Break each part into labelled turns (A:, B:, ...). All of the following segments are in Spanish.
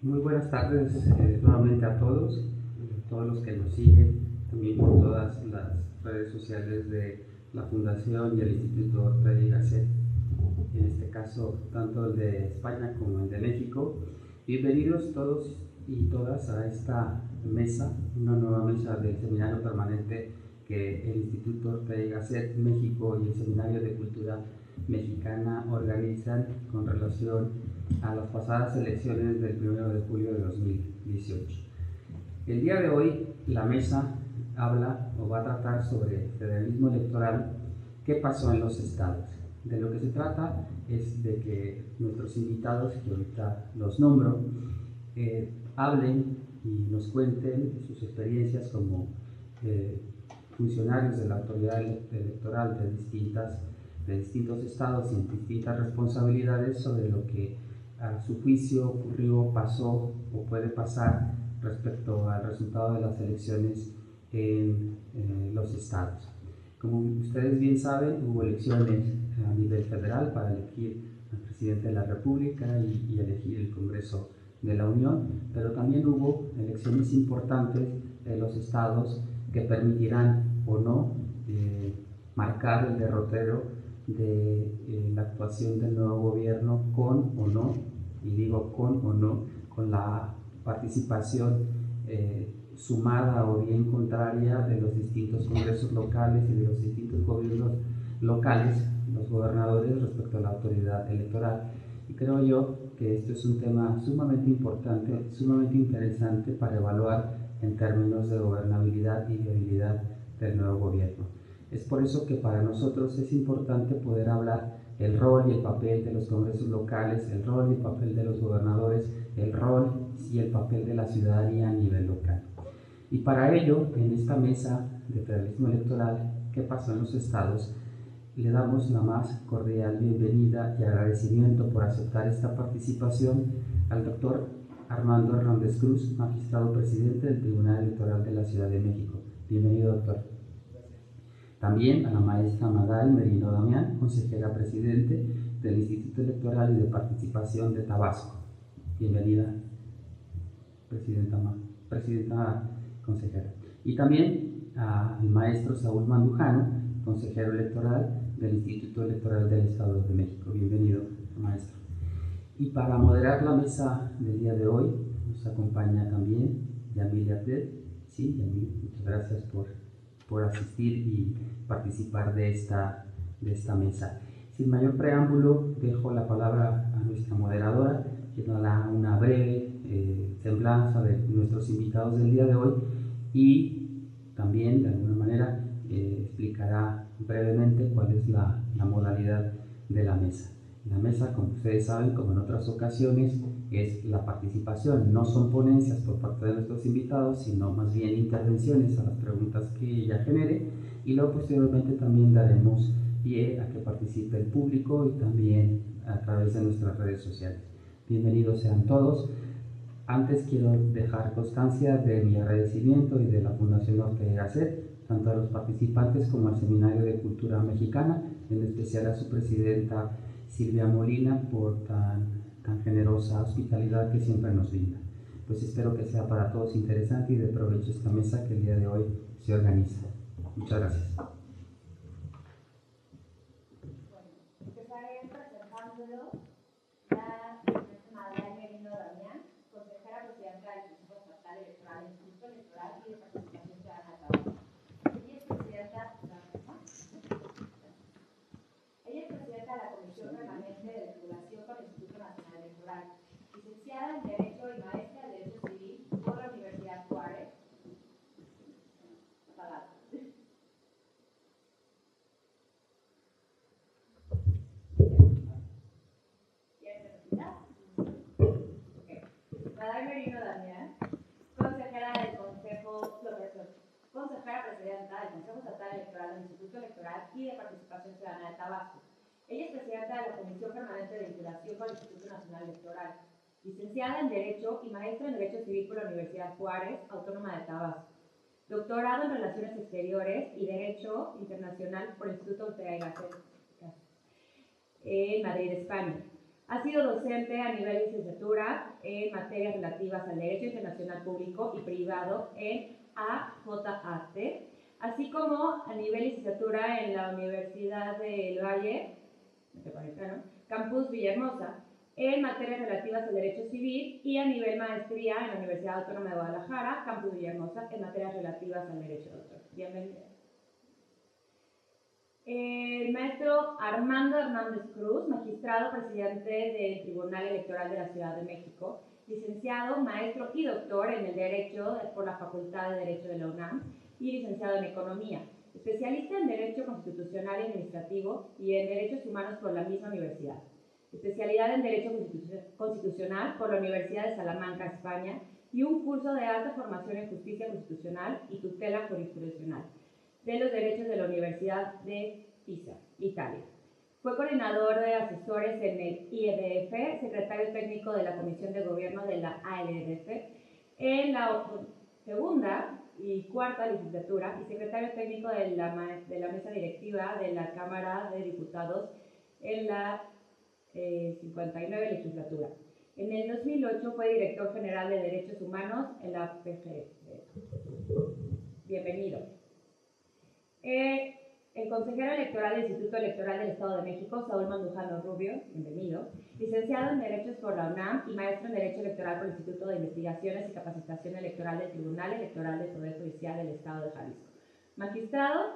A: Muy buenas tardes nuevamente a todos los que nos siguen, también por todas las redes sociales de la Fundación y el Instituto Ortega y Gasset, en este caso tanto el de España como el de México. Bienvenidos todos y todas a esta mesa, una nueva mesa del seminario permanente que el Instituto Ortega y Gasset México y el Seminario de Cultura Mexicana organizan con relación a las pasadas elecciones del 1 de julio de 2018. El día de hoy la mesa habla o va a tratar sobre federalismo electoral, qué pasó en los estados. De lo que se trata es de que nuestros invitados, que ahorita los nombro, hablen y nos cuenten sus experiencias como funcionarios de la autoridad electoral de distintos estados y en distintas responsabilidades sobre lo que a su juicio ocurrió, pasó o puede pasar respecto al resultado de las elecciones en los estados. Como ustedes bien saben, hubo elecciones a nivel federal para elegir al presidente de la República y elegir el Congreso de la Unión, pero también hubo elecciones importantes en los estados que permitirán o no marcar el derrotero de la actuación del nuevo gobierno con o no, y digo con o no, con la participación sumada o bien contraria de los distintos congresos locales y de los distintos gobiernos locales, los gobernadores, respecto a la autoridad electoral. Y creo yo que esto es un tema sumamente importante, sumamente interesante para evaluar en términos de gobernabilidad y viabilidad del nuevo gobierno. Es por eso que para nosotros es importante poder hablar el rol y el papel de los congresos locales, el rol y el papel de los gobernadores, el rol y el papel de la ciudadanía a nivel local. Y para ello, en esta mesa de federalismo electoral, ¿qué pasó en los estados?, le damos la más cordial bienvenida y agradecimiento por aceptar esta participación al doctor Armando Hernández Cruz, magistrado presidente del Tribunal Electoral de la Ciudad de México. Bienvenido, doctor. También a la maestra Maday Merino Damián, consejera presidente del Instituto Electoral y de Participación de Tabasco. Bienvenida, presidenta consejera. Y también al maestro Saúl Mandujano, consejero electoral del Instituto Electoral del Estado de México. Bienvenido, maestro. Y para moderar la mesa del día de hoy nos acompaña también Yamil Abdel. Sí, Yamil, muchas gracias por asistir y participar de esta mesa. Sin mayor preámbulo, dejo la palabra a nuestra moderadora, que nos da una breve semblanza de nuestros invitados del día de hoy y también, de alguna manera, explicará brevemente cuál es la modalidad de la mesa. La mesa, como ustedes saben, como en otras ocasiones, es la participación. No son ponencias por parte de nuestros invitados, sino más bien intervenciones a las preguntas que ella genere, y luego posteriormente también daremos pie a que participe el público y también a través de nuestras redes sociales. Bienvenidos sean todos. Antes quiero dejar constancia de mi agradecimiento y de la Fundación Ortega y Gasset, tanto a los participantes como al Seminario de Cultura Mexicana, en especial a su presidenta Silvia Molina, por tan generosa hospitalidad que siempre nos brinda. Pues espero que sea para todos interesante y de provecho esta mesa que el día de hoy se organiza. Muchas gracias.
B: Bueno, empezaré presentándolo la señora Maday Merino Damián, consejera presidenta del Consejo Estatal Electoral, del Instituto Electoral y de Participación Ciudadana de Tabasco. Ella es presidenta de la Comisión Permanente de Vinculación con el Instituto Nacional Electoral, licenciada en Derecho y maestra en Derecho Civil por la Universidad Juárez. Maday Merino Damián, consejera presidenta del Consejo Estatal Electoral del Instituto Electoral y de Participación Ciudadana de Tabasco. Ella es presidenta de la Comisión Permanente de Vinculación con el Instituto Nacional Electoral, licenciada en Derecho y maestra en Derecho Civil por la Universidad Juárez, Autónoma de Tabasco. Doctorado en Relaciones Exteriores y Derecho Internacional por el Instituto Ortega y Gasset en Madrid, España. Ha sido docente a nivel de licenciatura en materias relativas al derecho internacional público y privado en AJAT, así como a nivel de licenciatura en la Universidad del Valle, Campus Villahermosa, en materias relativas al derecho civil, y a nivel maestría en la Universidad Autónoma de Guadalajara, Campus Villahermosa, en materias relativas al derecho de autor. Bienvenido. El maestro Armando Hernández Cruz, magistrado presidente del Tribunal Electoral de la Ciudad de México, licenciado, maestro y doctor en el Derecho por la Facultad de Derecho de la UNAM y licenciado en Economía, especialista en Derecho Constitucional y Administrativo y en Derechos Humanos por la misma universidad, especialidad en Derecho Constitucional por la Universidad de Salamanca, España, y un curso de alta formación en Justicia Constitucional y Tutela Jurisdiccional de los Derechos de la Universidad de Pisa, Italia. Fue coordinador de asesores en el IEDF, secretario técnico de la Comisión de Gobierno de la ALDF en la segunda y cuarta legislatura y secretario técnico de la mesa directiva de la Cámara de Diputados en la 59 legislatura. En el 2008 fue director general de Derechos Humanos en la PGR. Bienvenido. El consejero electoral del Instituto Electoral del Estado de México, Saúl Mandujano Rubio, bienvenido, licenciado en Derechos por la UNAM y maestro en Derecho Electoral por el Instituto de Investigaciones y Capacitación Electoral del Tribunal Electoral del Poder Judicial del Estado de Jalisco. Magistrado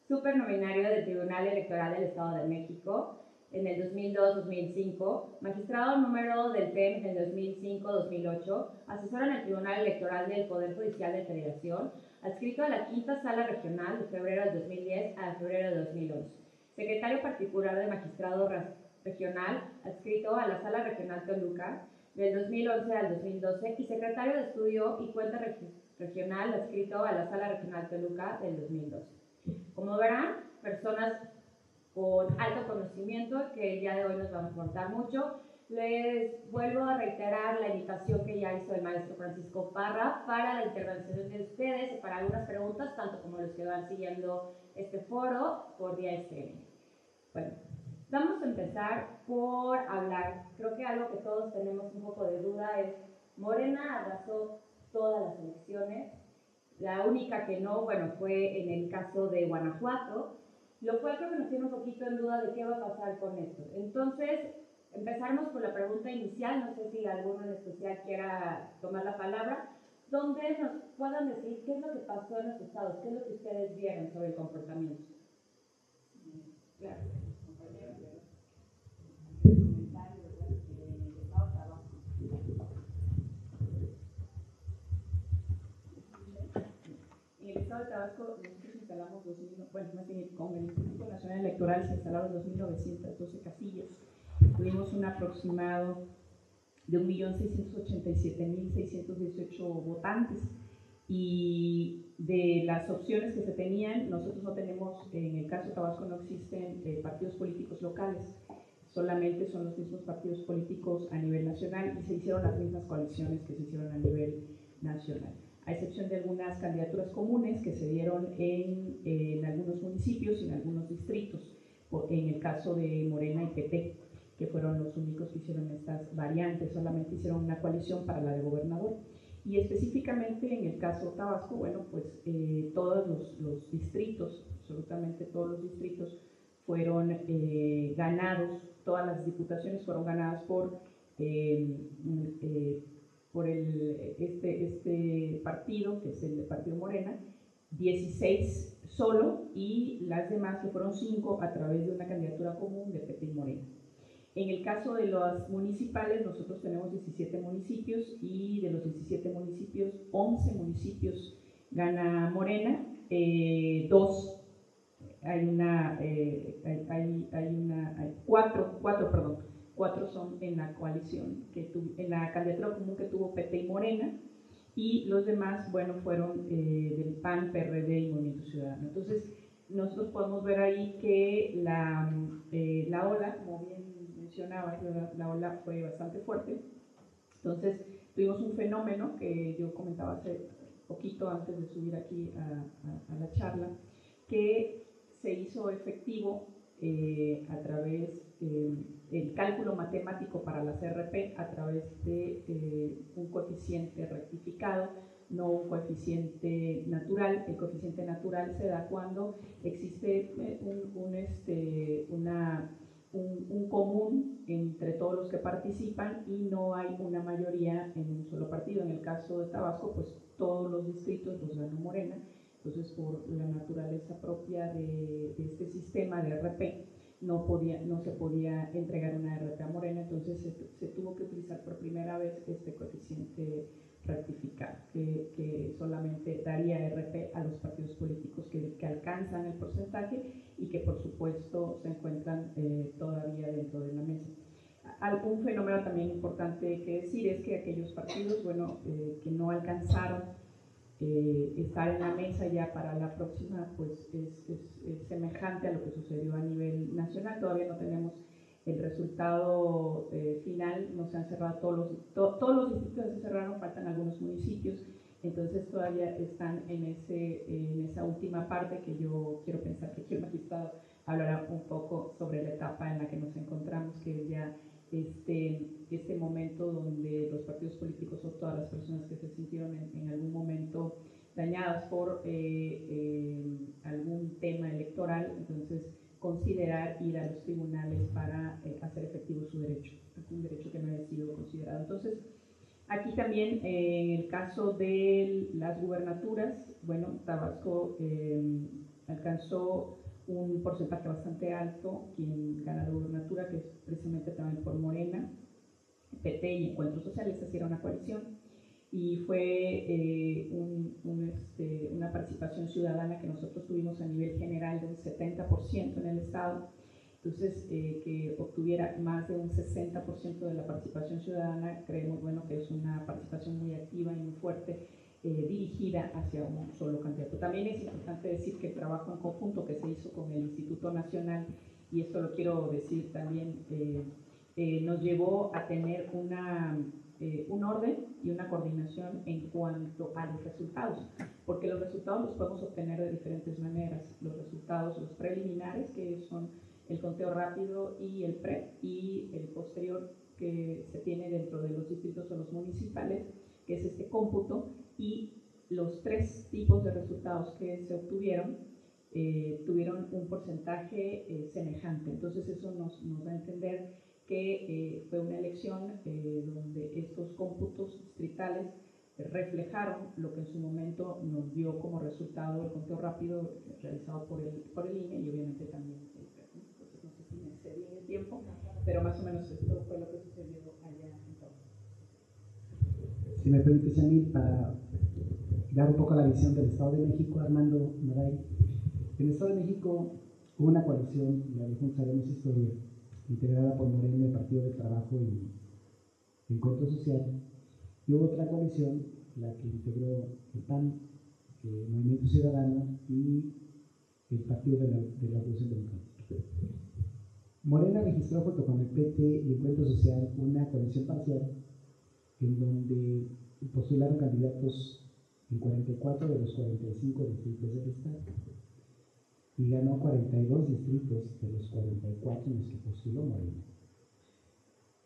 B: supernominario del Tribunal Electoral del Estado de México en el 2002-2005, magistrado número del TEM en el 2005-2008, asesor en el Tribunal Electoral del Poder Judicial de Federación, adscrito a la Quinta Sala Regional de febrero del 2010 a febrero de 2011. Secretario particular de Magistrado Regional, adscrito a la Sala Regional Toluca del 2011 al 2012 y secretario de Estudio y Cuenta Regional, adscrito a la Sala Regional Toluca del 2012. Como verán, personas con alto conocimiento que el día de hoy nos van a aportar mucho. Les vuelvo a reiterar la invitación que ya hizo el maestro Francisco Parra para la intervención de ustedes y para algunas preguntas, tanto como los que van siguiendo este foro por vía streaming. Bueno, vamos a empezar por hablar. Creo que algo que todos tenemos un poco de duda es: Morena arrasó todas las elecciones. La única que no, bueno, fue en el caso de Guanajuato, lo cual creo que nos tiene un poquito en duda de qué va a pasar con esto. Entonces, empezaremos por la pregunta inicial, no sé si alguno en especial quiera tomar la palabra, donde nos puedan decir qué es lo que pasó en los estados, qué es lo que ustedes vieron sobre el comportamiento. Claro. En el estado de Tabasco, nosotros instalamos 2.000, bueno, más bien con el Instituto Nacional Electoral se instalaron 2.912 casillas. Tuvimos un aproximado de 1.687.618 votantes, y de las opciones que se tenían, nosotros no tenemos, en el caso de Tabasco no existen partidos políticos locales, solamente son los mismos partidos políticos a nivel nacional y se hicieron las mismas coaliciones que se hicieron a nivel nacional, a excepción de algunas candidaturas comunes que se dieron en algunos municipios y en algunos distritos, en el caso de Morena y PT, que fueron los únicos que hicieron estas variantes, solamente hicieron una coalición para la de gobernador. Y específicamente en el caso Tabasco, bueno, pues todos los distritos, absolutamente todos los distritos fueron ganados, todas las diputaciones fueron ganadas por este partido, que es el Partido Morena, 16 solo, y las demás, que fueron 5, a través de una candidatura común de PT y Morena. En el caso de los municipales, nosotros tenemos 17 municipios, y de los 17 municipios, 11 municipios gana Morena, 4 son en la coalición, en la candidatura común que tuvo PT y Morena, y los demás, bueno, fueron del PAN, PRD y Movimiento Ciudadano. Entonces, nosotros podemos ver ahí que la ola, como bien mencionaba, la ola fue bastante fuerte. Entonces, tuvimos un fenómeno que yo comentaba hace poquito antes de subir aquí a la charla, que se hizo efectivo a través
C: el cálculo matemático para las RP a través de un coeficiente rectificado, no un coeficiente natural. El coeficiente natural se da cuando existe un común entre todos los que participan y no hay una mayoría en un solo partido. En el caso de Tabasco, pues todos los distritos los ganó Morena. Entonces, por la naturaleza propia de este sistema de RP, no se podía entregar una RP a Morena, entonces se tuvo que utilizar por primera vez este coeficiente rectificado, que solamente daría RP a los partidos políticos que alcanzan el porcentaje y que por supuesto se encuentran todavía dentro de la mesa. Un fenómeno también importante que decir es que aquellos partidos, que no alcanzaron estar en la mesa ya para la próxima, pues es semejante a lo que sucedió a nivel nacional. Todavía no tenemos el resultado final, no se han cerrado todos los distritos, se cerraron, faltan algunos municipios, entonces todavía están en esa última parte que yo quiero pensar que aquí el magistrado hablará un poco sobre la etapa en la que nos encontramos, que es ya este momento donde los partidos políticos o todas las personas que se sintieron en algún momento dañadas por algún tema electoral, entonces considerar ir a los tribunales para hacer efectivo su derecho, un derecho que no haya sido considerado. Entonces, aquí también en el caso de las gubernaturas, Tabasco alcanzó un porcentaje bastante alto, quien gana la gubernatura, que es precisamente también por Morena, PT y Encuentro Social. Esta sí era una coalición, y fue una participación ciudadana que nosotros tuvimos a nivel general de un 70% en el estado. Entonces, que obtuviera más de un 60% de la participación ciudadana, creemos que es una participación muy activa y muy fuerte, dirigida hacia un solo candidato. También es importante decir que el trabajo en conjunto que se hizo con el Instituto Nacional, y esto lo quiero decir también, nos llevó a tener un orden y una coordinación en cuanto a los resultados, porque los resultados los podemos obtener de diferentes maneras. Los resultados, los preliminares, que son el conteo rápido y el pre, y el posterior que se tiene dentro de los distritos o los municipales, que es este cómputo, y los tres tipos de resultados que se obtuvieron tuvieron un porcentaje semejante. Entonces eso nos da a entender que fue una elección donde estos cómputos distritales reflejaron lo que en su momento nos dio como resultado el conteo rápido realizado por el INE, y obviamente también el PRE. Entonces no sé si me excedí en el tiempo, pero más o menos esto fue lo que sucedió allá en Tabasco.
D: Si me permite, Yamil, para dar un poco la visión del Estado de México, Armando Maray. En el Estado de México hubo una coalición, la de Juntos Haremos Historia, integrada por Morena, el Partido del Trabajo y Encuentro Social, y hubo otra coalición, la que integró el PAN, el Movimiento Ciudadano y el Partido de la Revolución Democrática. Morena registró junto con el PT y Encuentro Social una coalición parcial en donde postularon candidatos en 44 de los 45 distritos del Estado, y ganó 42 distritos de los 44 en los que postuló Morena.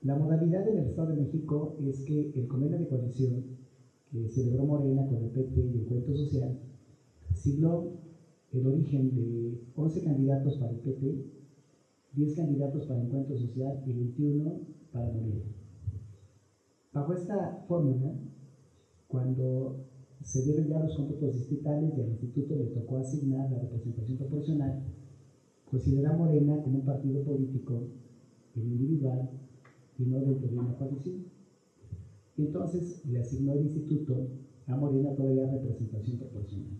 D: La modalidad en el Estado de México es que el convenio de coalición que celebró Morena con el PT y Encuentro Social signó el origen de 11 candidatos para el PT, 10 candidatos para Encuentro Social y 21 para Morena. Bajo esta fórmula, cuando se dieron ya los cómputos distritales y al instituto le tocó asignar la representación proporcional, considera Morena como un partido político individual y no dentro de una coalición. Y entonces le asignó el instituto a Morena todavía representación proporcional.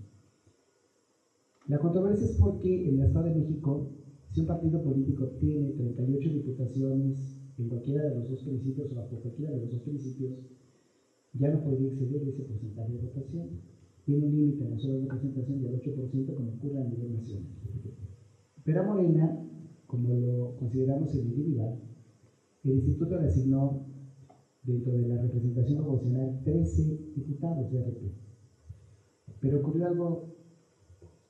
D: La controversia es porque en el Estado de México, si un partido político tiene 38 diputaciones en cualquiera de los dos principios o bajo cualquiera de los dos principios, ya no podría exceder ese porcentaje de votación. Tiene un límite en la sola representación del 8%, como ocurre a nivel nacional. Pero a Morena, como lo consideramos el individual, el instituto le asignó dentro de la representación proporcional 13 diputados de RP. Pero ocurrió algo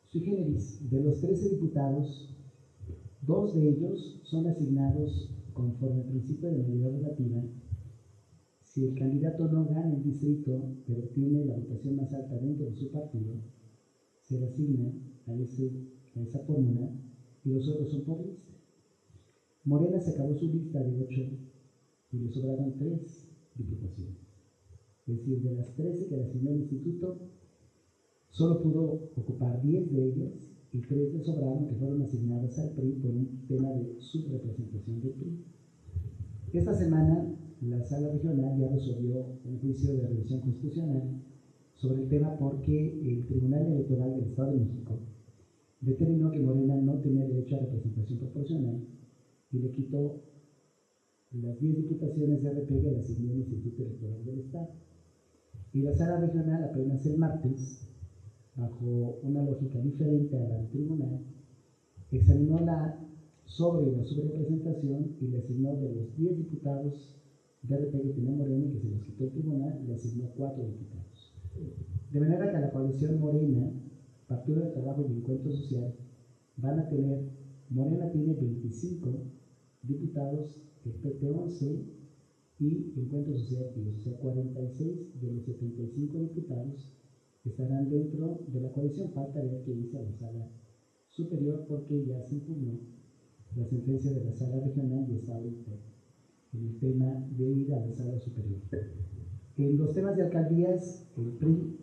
D: sui generis. De los 13 diputados, 2 de ellos son asignados conforme al principio de mayoría relativa, si el candidato no gana el distrito, pero obtiene la votación más alta dentro de su partido, se le asigna a esa fórmula y los otros son por lista. Morena se acabó su lista de 8 y le sobraron 3 diputaciones. Es decir, de las 13 que le asignó el instituto, solo pudo ocupar 10 de ellas y 3 le sobraron que fueron asignadas al PRI por un tema de subrepresentación del PRI. Esta semana, la Sala Regional ya resolvió un juicio de revisión constitucional sobre el tema porque el Tribunal Electoral del Estado de México determinó que Morena no tenía derecho a representación proporcional y le quitó las 10 diputaciones de RP que le asignó el Instituto Electoral del Estado. Y la Sala Regional apenas el martes, bajo una lógica diferente a la del Tribunal, examinó la subrepresentación y le asignó de los 10 diputados de RP que tenía Morena y que se los quitó el Tribunal, le asignó 4 diputados. De manera que a la coalición Morena, Partido de Trabajo y Encuentro Social, van a tener, Morena tiene 25 diputados, el PT 11 y Encuentro Social 10, o sea, 46 de los 75 diputados estarán dentro de la coalición. Falta ver qué dice la Sala Superior porque ya se impugnó la sentencia de la Sala Regional y está ahorita en el tema de ir a la Sala Superior. En los temas de alcaldías, el PRI,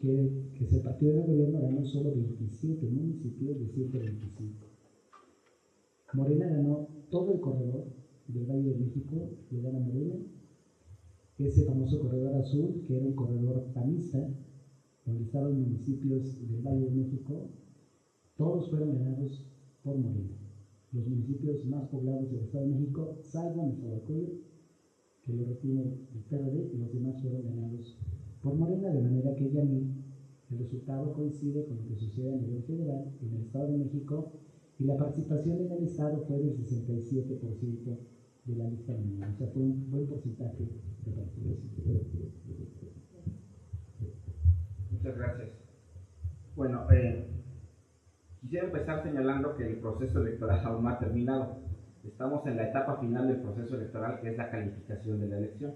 D: que es el partido del gobierno, ganó solo 27 municipios de 125. Morena ganó todo el corredor del Valle de México, le gana Morena. Ese famoso corredor azul, que era un corredor panista, donde estaban municipios del Valle de México, todos fueron ganados por Morena. Los municipios más poblados del Estado de México, salvo Nezahualcóyotl, que lo retiene el PRD, y los demás fueron ganados por Morena, de manera que el resultado coincide con lo que sucede a nivel federal en el Estado de México, y la participación en el Estado fue del 67% de la lista nominal, o sea, fue un buen porcentaje de participación.
E: Muchas gracias. Bueno, quisiera empezar señalando que el proceso electoral aún no ha terminado. Estamos en la etapa final del proceso electoral, que es la calificación de la elección.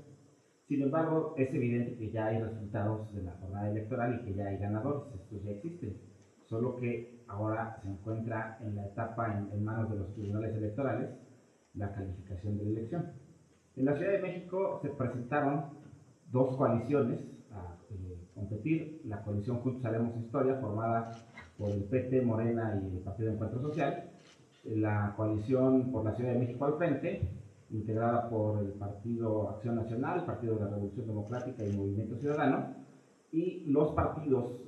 E: Sin embargo, es evidente que ya hay resultados de la jornada electoral y que ya hay ganadores. Estos ya existen, solo que ahora se encuentra en la etapa en manos de los tribunales electorales la calificación de la elección. En la Ciudad de México se presentaron 2 coaliciones a competir: la coalición Juntos Haremos Historia, formada por el PT, Morena y el Partido de Encuentro Social; la coalición por la Ciudad de México al Frente, integrada por el Partido Acción Nacional, Partido de la Revolución Democrática y Movimiento Ciudadano, y los partidos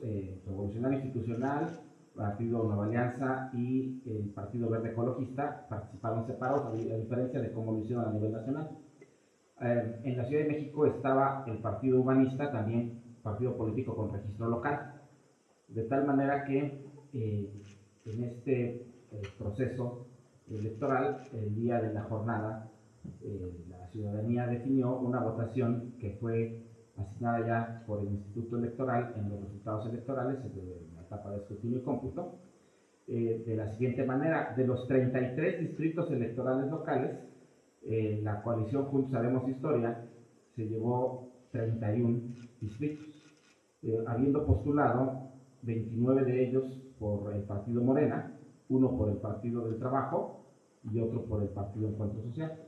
E: Revolucionario Institucional, Partido Nueva Alianza y el Partido Verde Ecologista participaron separados, a diferencia de cómo lo hicieron a nivel nacional. En la Ciudad de México estaba el Partido Humanista, también partido político con registro local, de tal manera que en este proceso electoral, el día de la jornada, la ciudadanía definió una votación que fue asignada ya por el Instituto Electoral en los resultados electorales de la etapa de escrutinio y cómputo, de la siguiente manera: de los 33 distritos electorales locales, la coalición Juntos Haremos Historia se llevó 31 distritos, habiendo postulado 29 de ellos por el Partido Morena, uno por el Partido del Trabajo y otro por el Partido Encuentro Social.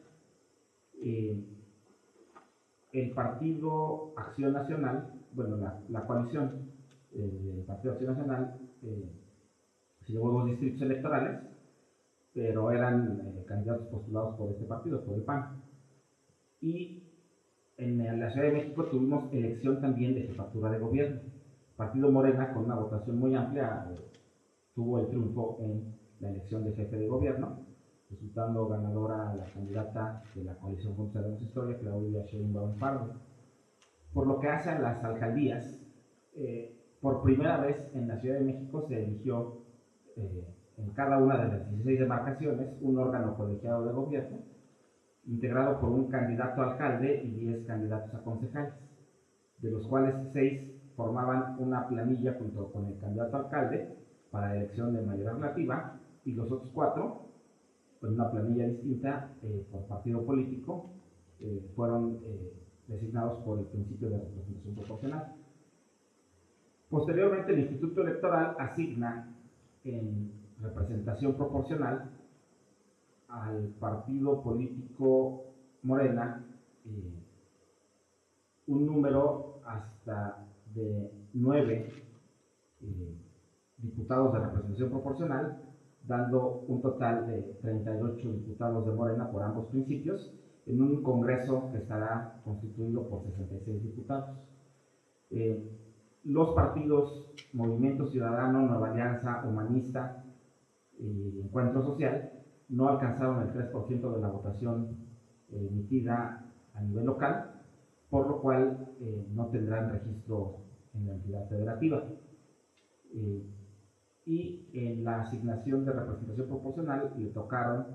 E: El Partido Acción Nacional, bueno, la coalición del Partido Acción Nacional se llevó 2 distritos electorales, pero eran candidatos postulados por este partido, por el PAN. Y en la Ciudad de México tuvimos elección también de jefatura de gobierno. Partido Morena, con una votación muy amplia, tuvo el triunfo en la elección de jefe de gobierno, resultando ganadora la candidata de la coalición Juntos Haremos Historia, Claudia Sheinbaum Pardo. Por lo que hace a las alcaldías, por primera vez en la Ciudad de México se eligió en cada una de las 16 demarcaciones un órgano colegiado de gobierno, integrado por un candidato a alcalde y 10 candidatos a concejales, de los cuales 6 formaban una planilla junto con el candidato a alcalde para la elección de mayoría relativa, y los otros 4 en una planilla distinta por partido político, fueron designados por el principio de representación proporcional. Posteriormente, el Instituto Electoral asigna en representación proporcional al partido político Morena un número hasta de 9 diputados de representación proporcional, dando un total de 38 diputados de Morena por ambos principios, en un Congreso que estará constituido por 66 diputados. Los partidos Movimiento Ciudadano, Nueva Alianza, Humanista y Encuentro Social no alcanzaron el 3% de la votación emitida a nivel local, por lo cual no tendrán registro en la entidad federativa. Y en la asignación de representación proporcional le tocaron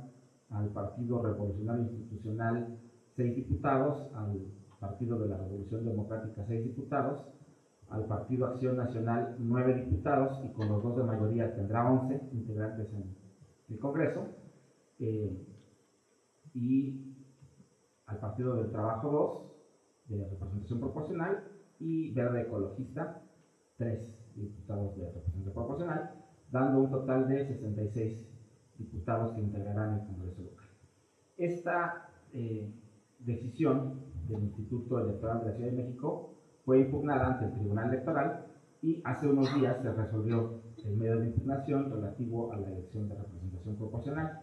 E: al Partido Revolucionario Institucional 6 diputados, al Partido de la Revolución Democrática 6 diputados, al Partido Acción Nacional 9 diputados, y con los 2 de mayoría tendrá 11 integrantes en el Congreso, y al Partido del Trabajo 2 de representación proporcional, y Verde Ecologista 3 diputados de representación proporcional, dando un total de 66 diputados que integrarán el Congreso local. Esta decisión del Instituto Electoral de la Ciudad de México fue impugnada ante el Tribunal Electoral, y hace unos días se resolvió el medio de impugnación relativo a la elección de representación proporcional,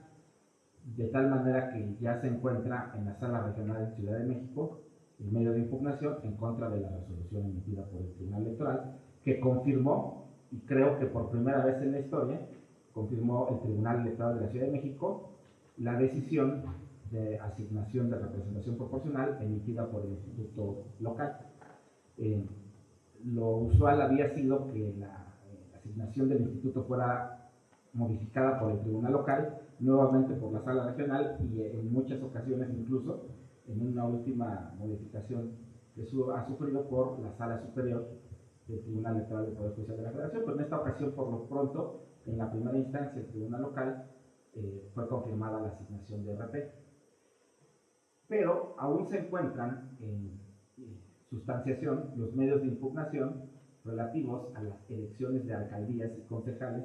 E: de tal manera que ya se encuentra en la Sala Regional de Ciudad de México el medio de impugnación en contra de la resolución emitida por el Tribunal Electoral, que confirmó, y creo que por primera vez en la historia, confirmó el Tribunal Electoral de la Ciudad de México la decisión de asignación de representación proporcional emitida por el Instituto Local. Lo usual había sido que la asignación del instituto fuera modificada por el Tribunal Local, nuevamente por la Sala Regional, y en muchas ocasiones incluso en una última modificación que ha sufrido por la Sala Superior del Tribunal Electoral del Poder Judicial de la Federación. Pero en esta ocasión, por lo pronto, en la primera instancia, el Tribunal Local fue confirmada la asignación de RP. Pero aún se encuentran en sustanciación los medios de impugnación relativos a las elecciones de alcaldías y concejales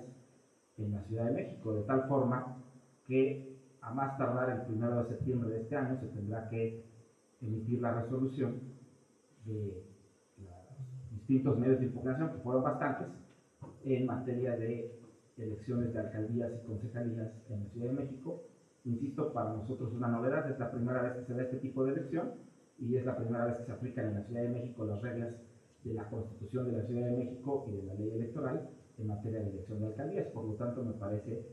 E: en la Ciudad de México, de tal forma que a más tardar el 1 de septiembre de este año se tendrá que emitir la resolución de los distintos medios de impugnación, que fueron bastantes, en materia de elecciones de alcaldías y concejalías en la Ciudad de México. Insisto, para nosotros es una novedad, es la primera vez que se da este tipo de elección, y es la primera vez que se aplican en la Ciudad de México las reglas de la Constitución de la Ciudad de México y de la ley electoral en materia de elección de alcaldías. Por lo tanto, me parece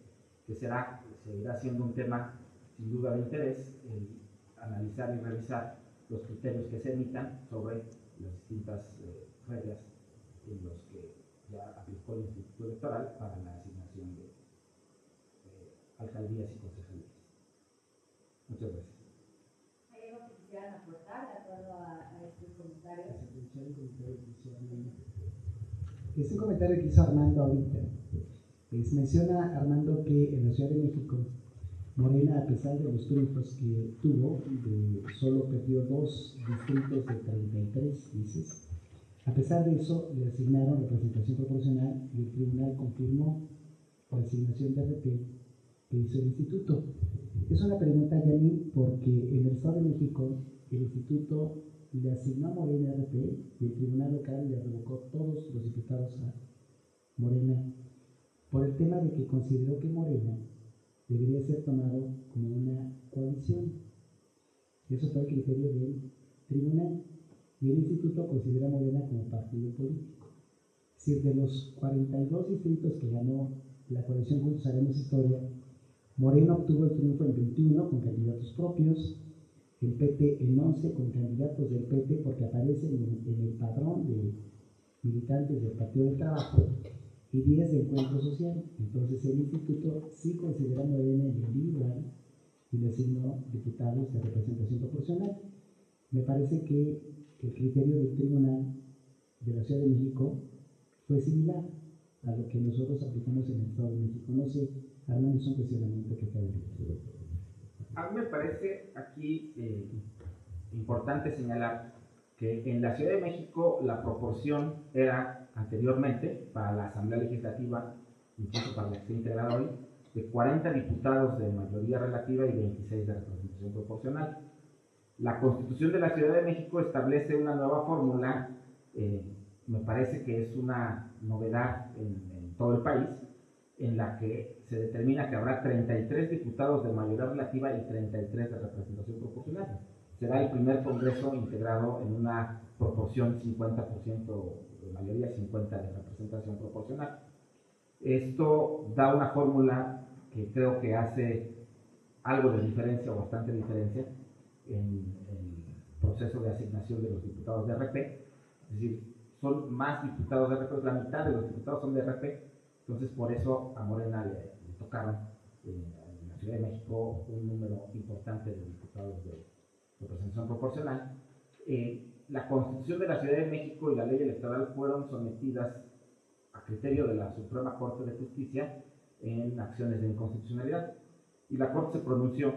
E: que seguirá siendo un tema sin duda de interés el analizar y revisar los criterios que se emitan sobre las distintas reglas en los que ya aplicó el Instituto Electoral para la asignación de alcaldías y concejalías. Muchas gracias.
B: ¿Hay algo que quisieran aportar de acuerdo a estos comentarios?
D: Es un comentario que hizo Armando ahorita. Menciona Armando que en la Ciudad de México, Morena, a pesar de los triunfos que tuvo, solo perdió 2 distritos de 33, dices. A pesar de eso, le asignaron representación proporcional y el tribunal confirmó la asignación de RP que hizo el instituto. Es una pregunta, Yanni, porque en el Estado de México el instituto le asignó a Morena RP y el tribunal local le revocó todos los diputados a Morena por el tema de que consideró que Morena debería ser tomado como una coalición. Eso fue el criterio del tribunal, y el instituto considera a Morena como partido político. Es decir, de los 42 distritos que ganó la coalición Juntos Haremos Historia, Morena obtuvo el triunfo en 21 con candidatos propios, el PT en 11 con candidatos del PT porque aparecen en el padrón de militantes del Partido del Trabajo, y 10 de Encuentro Social. Entonces el instituto sí considera a Morena individual y le asignó diputados de representación proporcional. Me parece que el criterio del Tribunal de la Ciudad de México fue similar a lo que nosotros aplicamos en el Estado de México. No sé, Al menos un cuestionamiento que cabe.
E: A mí me parece aquí importante señalar que en la Ciudad de México la proporción era anteriormente para la Asamblea Legislativa, incluso para la que está integrada hoy, de 40 diputados de mayoría relativa y 26 de representación proporcional. La Constitución de la Ciudad de México establece una nueva fórmula, me parece que es una novedad en todo el país, en la que se determina que habrá 33 diputados de mayoría relativa y 33 de representación proporcional. Será el primer congreso integrado en una proporción 50% de mayoría, 50% de representación proporcional. Esto da una fórmula que creo que hace algo de diferencia o bastante diferencia en el proceso de asignación de los diputados de RP. Es decir, son más diputados de RP, la mitad de los diputados son de RP, entonces por eso a Morena le tocaron en la Ciudad de México un número importante de diputados de representación proporcional. La Constitución de la Ciudad de México y la ley electoral fueron sometidas a criterio de la Suprema Corte de Justicia en acciones de inconstitucionalidad, y la Corte se pronunció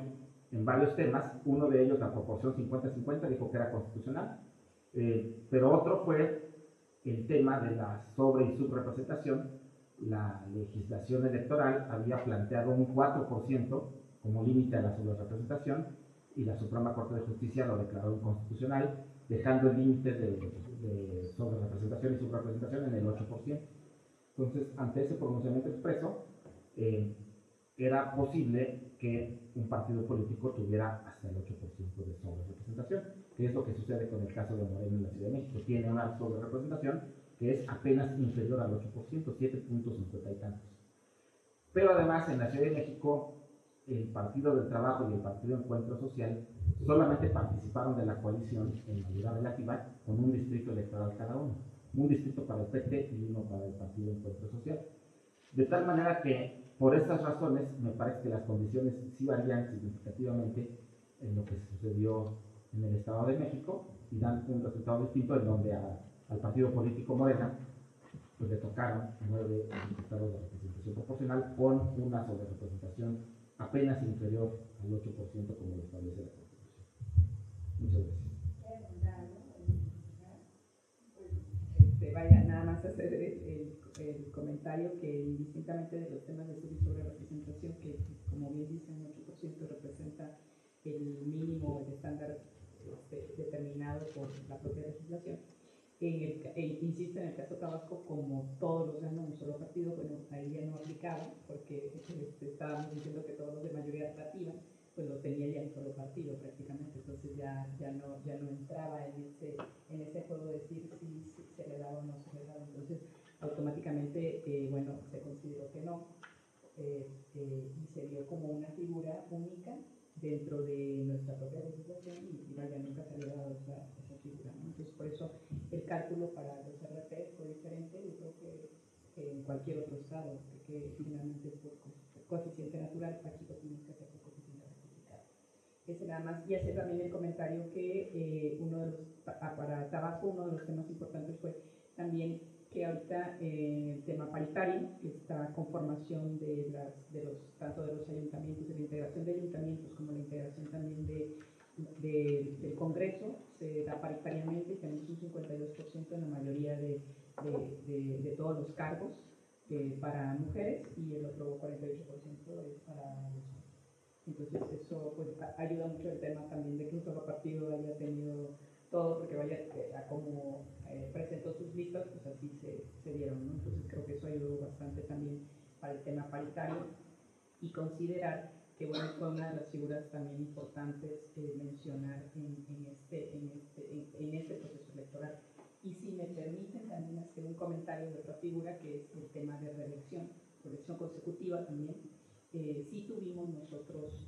E: en varios temas. Uno de ellos, la proporción 50-50, dijo que era constitucional, pero otro fue el tema de la sobre y subrepresentación. La legislación electoral había planteado un 4% como límite a la sobrerepresentación, y la Suprema Corte de Justicia lo declaró inconstitucional, dejando el límite de sobrerepresentación y subrepresentación en el 8%. Entonces, ante ese pronunciamiento expreso, era posible que un partido político tuviera hasta el 8% de sobrerepresentación, que es lo que sucede con el caso de Morena en la Ciudad de México. Tiene una sobrerepresentación que es apenas inferior al 8%, 7.50 y tantos. Pero además, en la Ciudad de México, el Partido del Trabajo y el Partido Encuentro Social solamente participaron de la coalición en mayoría relativa con un distrito electoral cada uno. Un distrito para el PT y uno para el Partido Encuentro Social. De tal manera que, por estas razones, me parece que las condiciones sí varían significativamente en lo que sucedió en el Estado de México, y dan un resultado distinto, en donde al partido político Morena pues le tocaron 9 diputados de representación proporcional con una sobrerepresentación apenas inferior al 8%, como lo establece la Constitución. Muchas gracias.
C: Vaya, nada más hacer el comentario que, indistintamente de los temas de sub y sobre representación, que como bien dicen, 8% representa el mínimo, el estándar determinado por la propia legislación. Insisto, en el caso de Tabasco, como todos los ganan un solo partido, bueno, ahí ya no aplicaba, porque estábamos diciendo que todos los de mayoría relativa, pues lo tenía ya un solo partido prácticamente, entonces ya no entraba en ese juego de decir si se le daba o no se le daba. Entonces automáticamente bueno, se consideró que no, y se vio como una figura única dentro de nuestra propia legislación, y vaya, nunca se había dado esa figura, ¿no? Entonces por eso el cálculo para los RP fue diferente, yo creo que en cualquier otro estado, que finalmente es por coeficiente natural, aquí lo tienes que hacer por coeficiente rectificado. Ese nada más. Y hacer también el comentario que para Tabasco uno de los temas importantes fue también que ahorita el tema paritario, esta conformación tanto de los ayuntamientos, de la integración de ayuntamientos como la integración también del Congreso, se da paritariamente, y tenemos un 52% en la mayoría de todos los cargos para mujeres, y el otro 48% es para los hombres. Entonces eso pues ayuda mucho el tema también de que un solo partido haya tenido todo, porque vaya a como presentó sus listas, pues así se dieron, ¿no? Entonces creo que eso ayudó bastante también para el tema paritario, y considerar que bueno, fue una de las figuras también importantes mencionar en este proceso electoral. Y si me permiten también hacer un comentario de otra figura, que es el tema de reelección consecutiva también. Sí tuvimos nosotros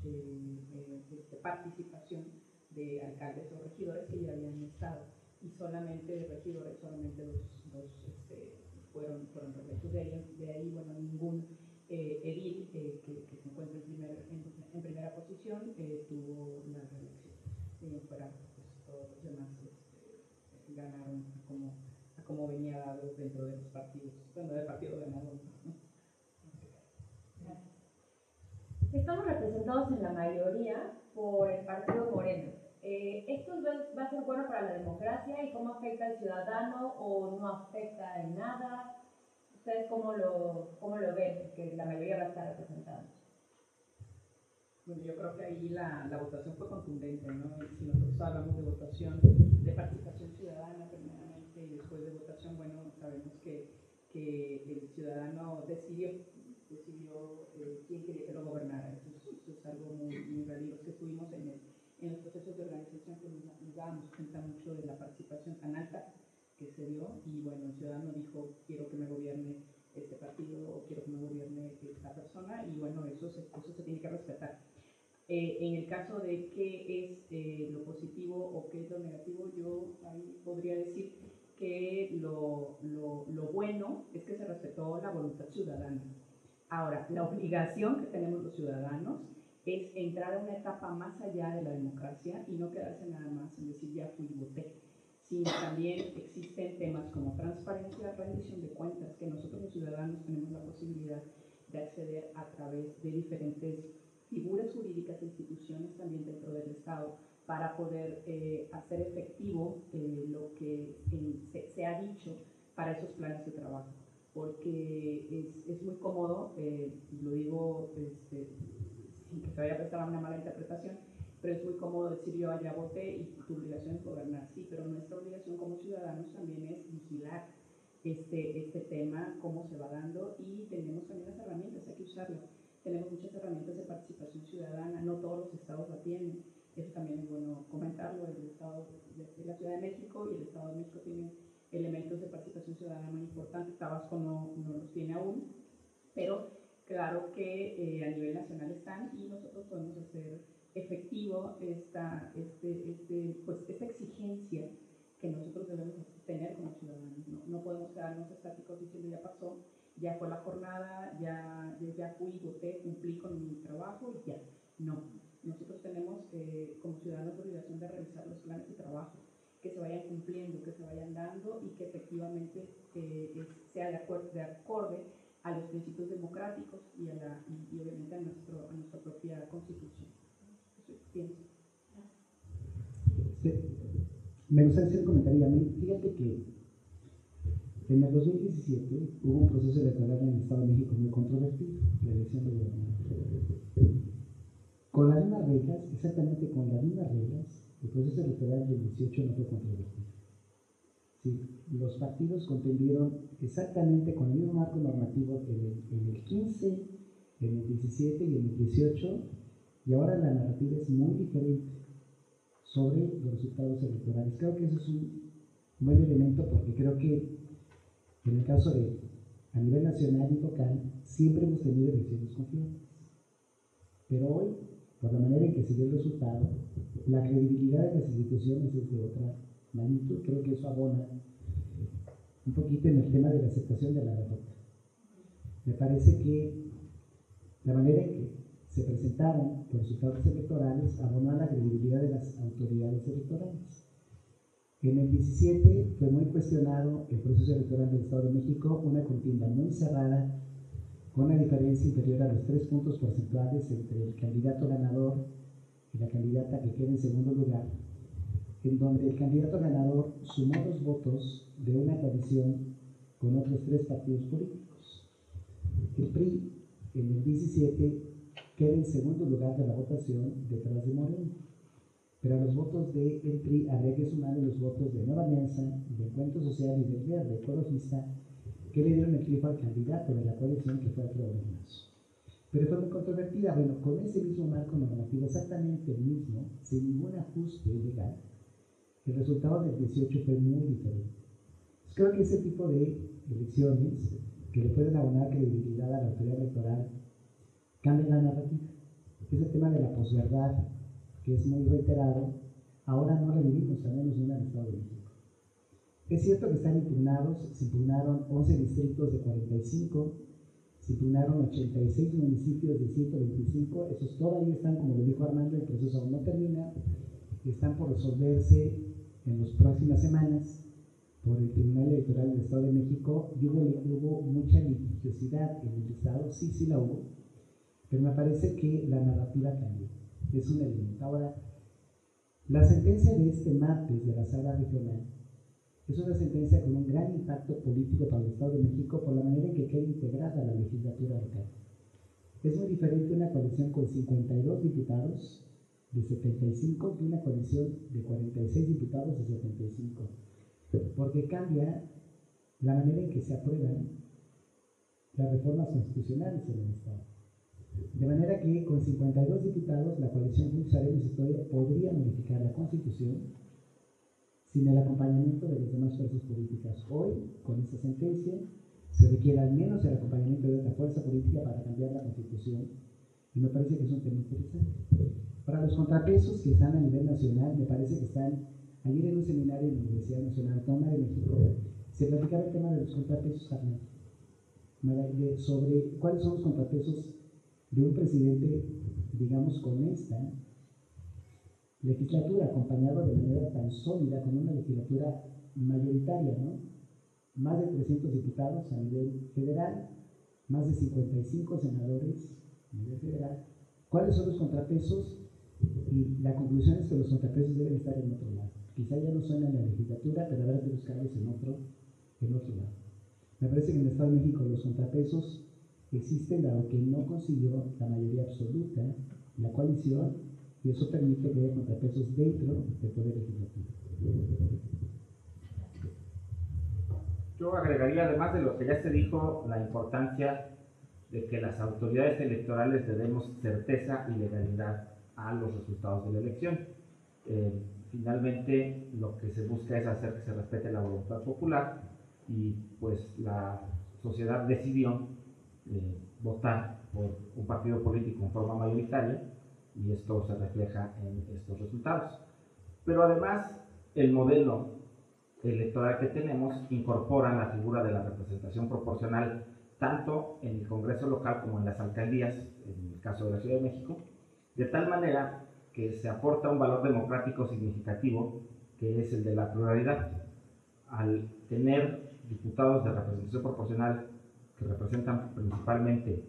C: participación de alcaldes o regidores que ya habían estado, y solamente de regidores, solamente dos fueron reelectos. De ahí, bueno, ningún edil que se encuentra en primera posición tuvo la reelección. Fuera, pues, todos los demás ganaron a como venía dado dentro de los partidos, bueno, del partido ganador, ¿no?
B: Estamos representados en la mayoría por el partido Morena. ¿Esto va a ser bueno para la democracia y cómo afecta al ciudadano o no afecta en nada? ¿Ustedes cómo lo ven? Que la mayoría va a estar representada.
C: Bueno, yo creo que ahí la votación fue contundente, ¿no? Si nosotros hablamos de votación, de participación ciudadana primeramente y después de votación, bueno, sabemos que el ciudadano decidió quién quería que lo gobernara. Eso es algo muy real. Los que estuvimos en los procesos de organización que nos dábamos cuenta mucho de la participación tan alta que se dio, y bueno, el ciudadano dijo, quiero que me gobierne este partido o quiero que me gobierne esta persona, y bueno, eso se tiene que respetar. En el caso de qué es lo positivo o qué es lo negativo, yo ahí podría decir que lo bueno es que se respetó la voluntad ciudadana. Ahora, la obligación que tenemos los ciudadanos es entrar a una etapa más allá de la democracia y no quedarse nada más en decir ya fui y voté, sino también existen temas como transparencia, rendición de cuentas, que nosotros los ciudadanos tenemos la posibilidad de acceder a través de diferentes figuras jurídicas e instituciones también dentro del Estado para poder hacer efectivo lo que se ha dicho para esos planes de trabajo, porque es muy cómodo, lo digo sin que se vaya a prestar a una mala interpretación, pero es muy cómodo decir yo allá voté y tu obligación es gobernar, sí, pero nuestra obligación como ciudadanos también es vigilar este tema, cómo se va dando, y tenemos también las herramientas, hay que usarlas. Tenemos muchas herramientas de participación ciudadana, no todos los estados la tienen, eso también es bueno comentarlo. El estado de la Ciudad de México y el Estado de México tienen elementos de participación ciudadana muy importantes, Tabasco no los tiene aún, pero claro que a nivel nacional están, y nosotros podemos hacer efectivo esta exigencia que nosotros debemos tener como ciudadanos. No podemos quedarnos estáticos diciendo ya pasó, ya fue la jornada, ya fui, voté, cumplí con mi trabajo y ya. No, nosotros tenemos como ciudadanos la obligación de revisar los planes de trabajo, que se vayan cumpliendo, que se vayan dando y que efectivamente sea de acorde a los principios democráticos y obviamente a nuestra propia constitución. Eso pienso.
D: Me gustaría hacer un comentario a mí. Fíjate que en el 2017 hubo un proceso electoral en el Estado de México muy controvertido, la elección de gobernador. Con las mismas reglas, exactamente con las mismas reglas, el proceso electoral del 18 no fue controvertido. Sí, los partidos contendieron exactamente con el mismo marco normativo en el 15, en el 17 y en el 18, y ahora la narrativa es muy diferente sobre los resultados electorales. Creo que eso es un buen elemento, porque creo que en el caso de a nivel nacional y local siempre hemos tenido elecciones confiables, pero hoy, por la manera en que se dio el resultado, la credibilidad de las instituciones es de otra magnitud. Creo que eso abona un poquito en el tema de la aceptación de la derrota. Me parece que la manera en que se presentaron los resultados electorales abonó a la credibilidad de las autoridades electorales. En el 17 fue muy cuestionado el proceso electoral del Estado de México, una contienda muy cerrada, con una diferencia inferior a los 3 puntos porcentuales entre el candidato ganador y la candidata que queda en segundo lugar, en donde el candidato ganador sumó los votos de una coalición con otros 3 partidos políticos. El PRI, en el 17, queda en segundo lugar de la votación detrás de Morena, pero a los votos del PRI habría que sumarle los votos de Nueva Alianza, de Encuentro Social y del Verde Ecologista, que le dieron el triunfo al candidato de la coalición, que fue Alfredo del Mazo. Pero fue muy controvertida. Bueno, con ese mismo marco normativo, exactamente el mismo, sin ningún ajuste legal, el resultado del 18 fue muy diferente. Entonces, creo que ese tipo de elecciones que le pueden abonar credibilidad a la autoridad electoral cambian la narrativa. Ese tema de la posverdad, que es muy reiterado, ahora no lo vivimos, al menos en el Estado de México. Es cierto que están impugnados, se impugnaron 11 distritos de 45, se impugnaron 86 municipios de 125, esos todavía están, como lo dijo Armando, el proceso aún no termina, están por resolverse en las próximas semanas por el Tribunal Electoral del Estado de México, y hubo mucha litigiosidad en el Estado, sí la hubo, pero me parece que la narrativa cambió. Es un elemento. Ahora, la sentencia de este martes de la Sala Regional es una sentencia con un gran impacto político para el Estado de México por la manera en que queda integrada la legislatura local. Es muy diferente una coalición con 52 diputados de 75 que una coalición de 46 diputados de 75, porque cambia la manera en que se aprueban las reformas constitucionales en el Estado. De manera que con 52 diputados la coalición Juntos Haremos Historia podría modificar la Constitución sin el acompañamiento de las demás fuerzas políticas. Hoy, con esta sentencia, se requiere al menos el acompañamiento de otra fuerza política para cambiar la Constitución, y me parece que es un tema interesante. Para los contrapesos que están a nivel nacional, me parece que están, ayer en un seminario en la Universidad Nacional Autónoma de México, se platicaba el tema de los contrapesos, sobre cuáles son los contrapesos de un presidente, digamos, con esta legislatura, acompañado de manera tan sólida, con una legislatura mayoritaria, ¿no? Más de 300 diputados a nivel federal, más de 55 senadores a nivel federal. ¿Cuáles son los contrapesos? Y la conclusión es que los contrapesos deben estar en otro lado. Quizá ya no suena en la legislatura, pero habrá que buscarlos en otro lado. Me parece que en el Estado de México los contrapesos existen, dado que no consiguió la mayoría absoluta la coalición, y eso permite que haya contrapesos dentro del Poder Legislativo.
E: Yo agregaría, además de lo que ya se dijo, la importancia de que las autoridades electorales le demos certeza y legalidad a los resultados de la elección. Finalmente, lo que se busca es hacer que se respete la voluntad popular, y pues la sociedad decidió votar por un partido político en forma mayoritaria, y esto se refleja en estos resultados. Pero además, el modelo electoral que tenemos incorpora la figura de la representación proporcional tanto en el Congreso local como en las alcaldías, en el caso de la Ciudad de México, de tal manera que se aporta un valor democrático significativo, que es el de la pluralidad. Al tener diputados de representación proporcional que representan principalmente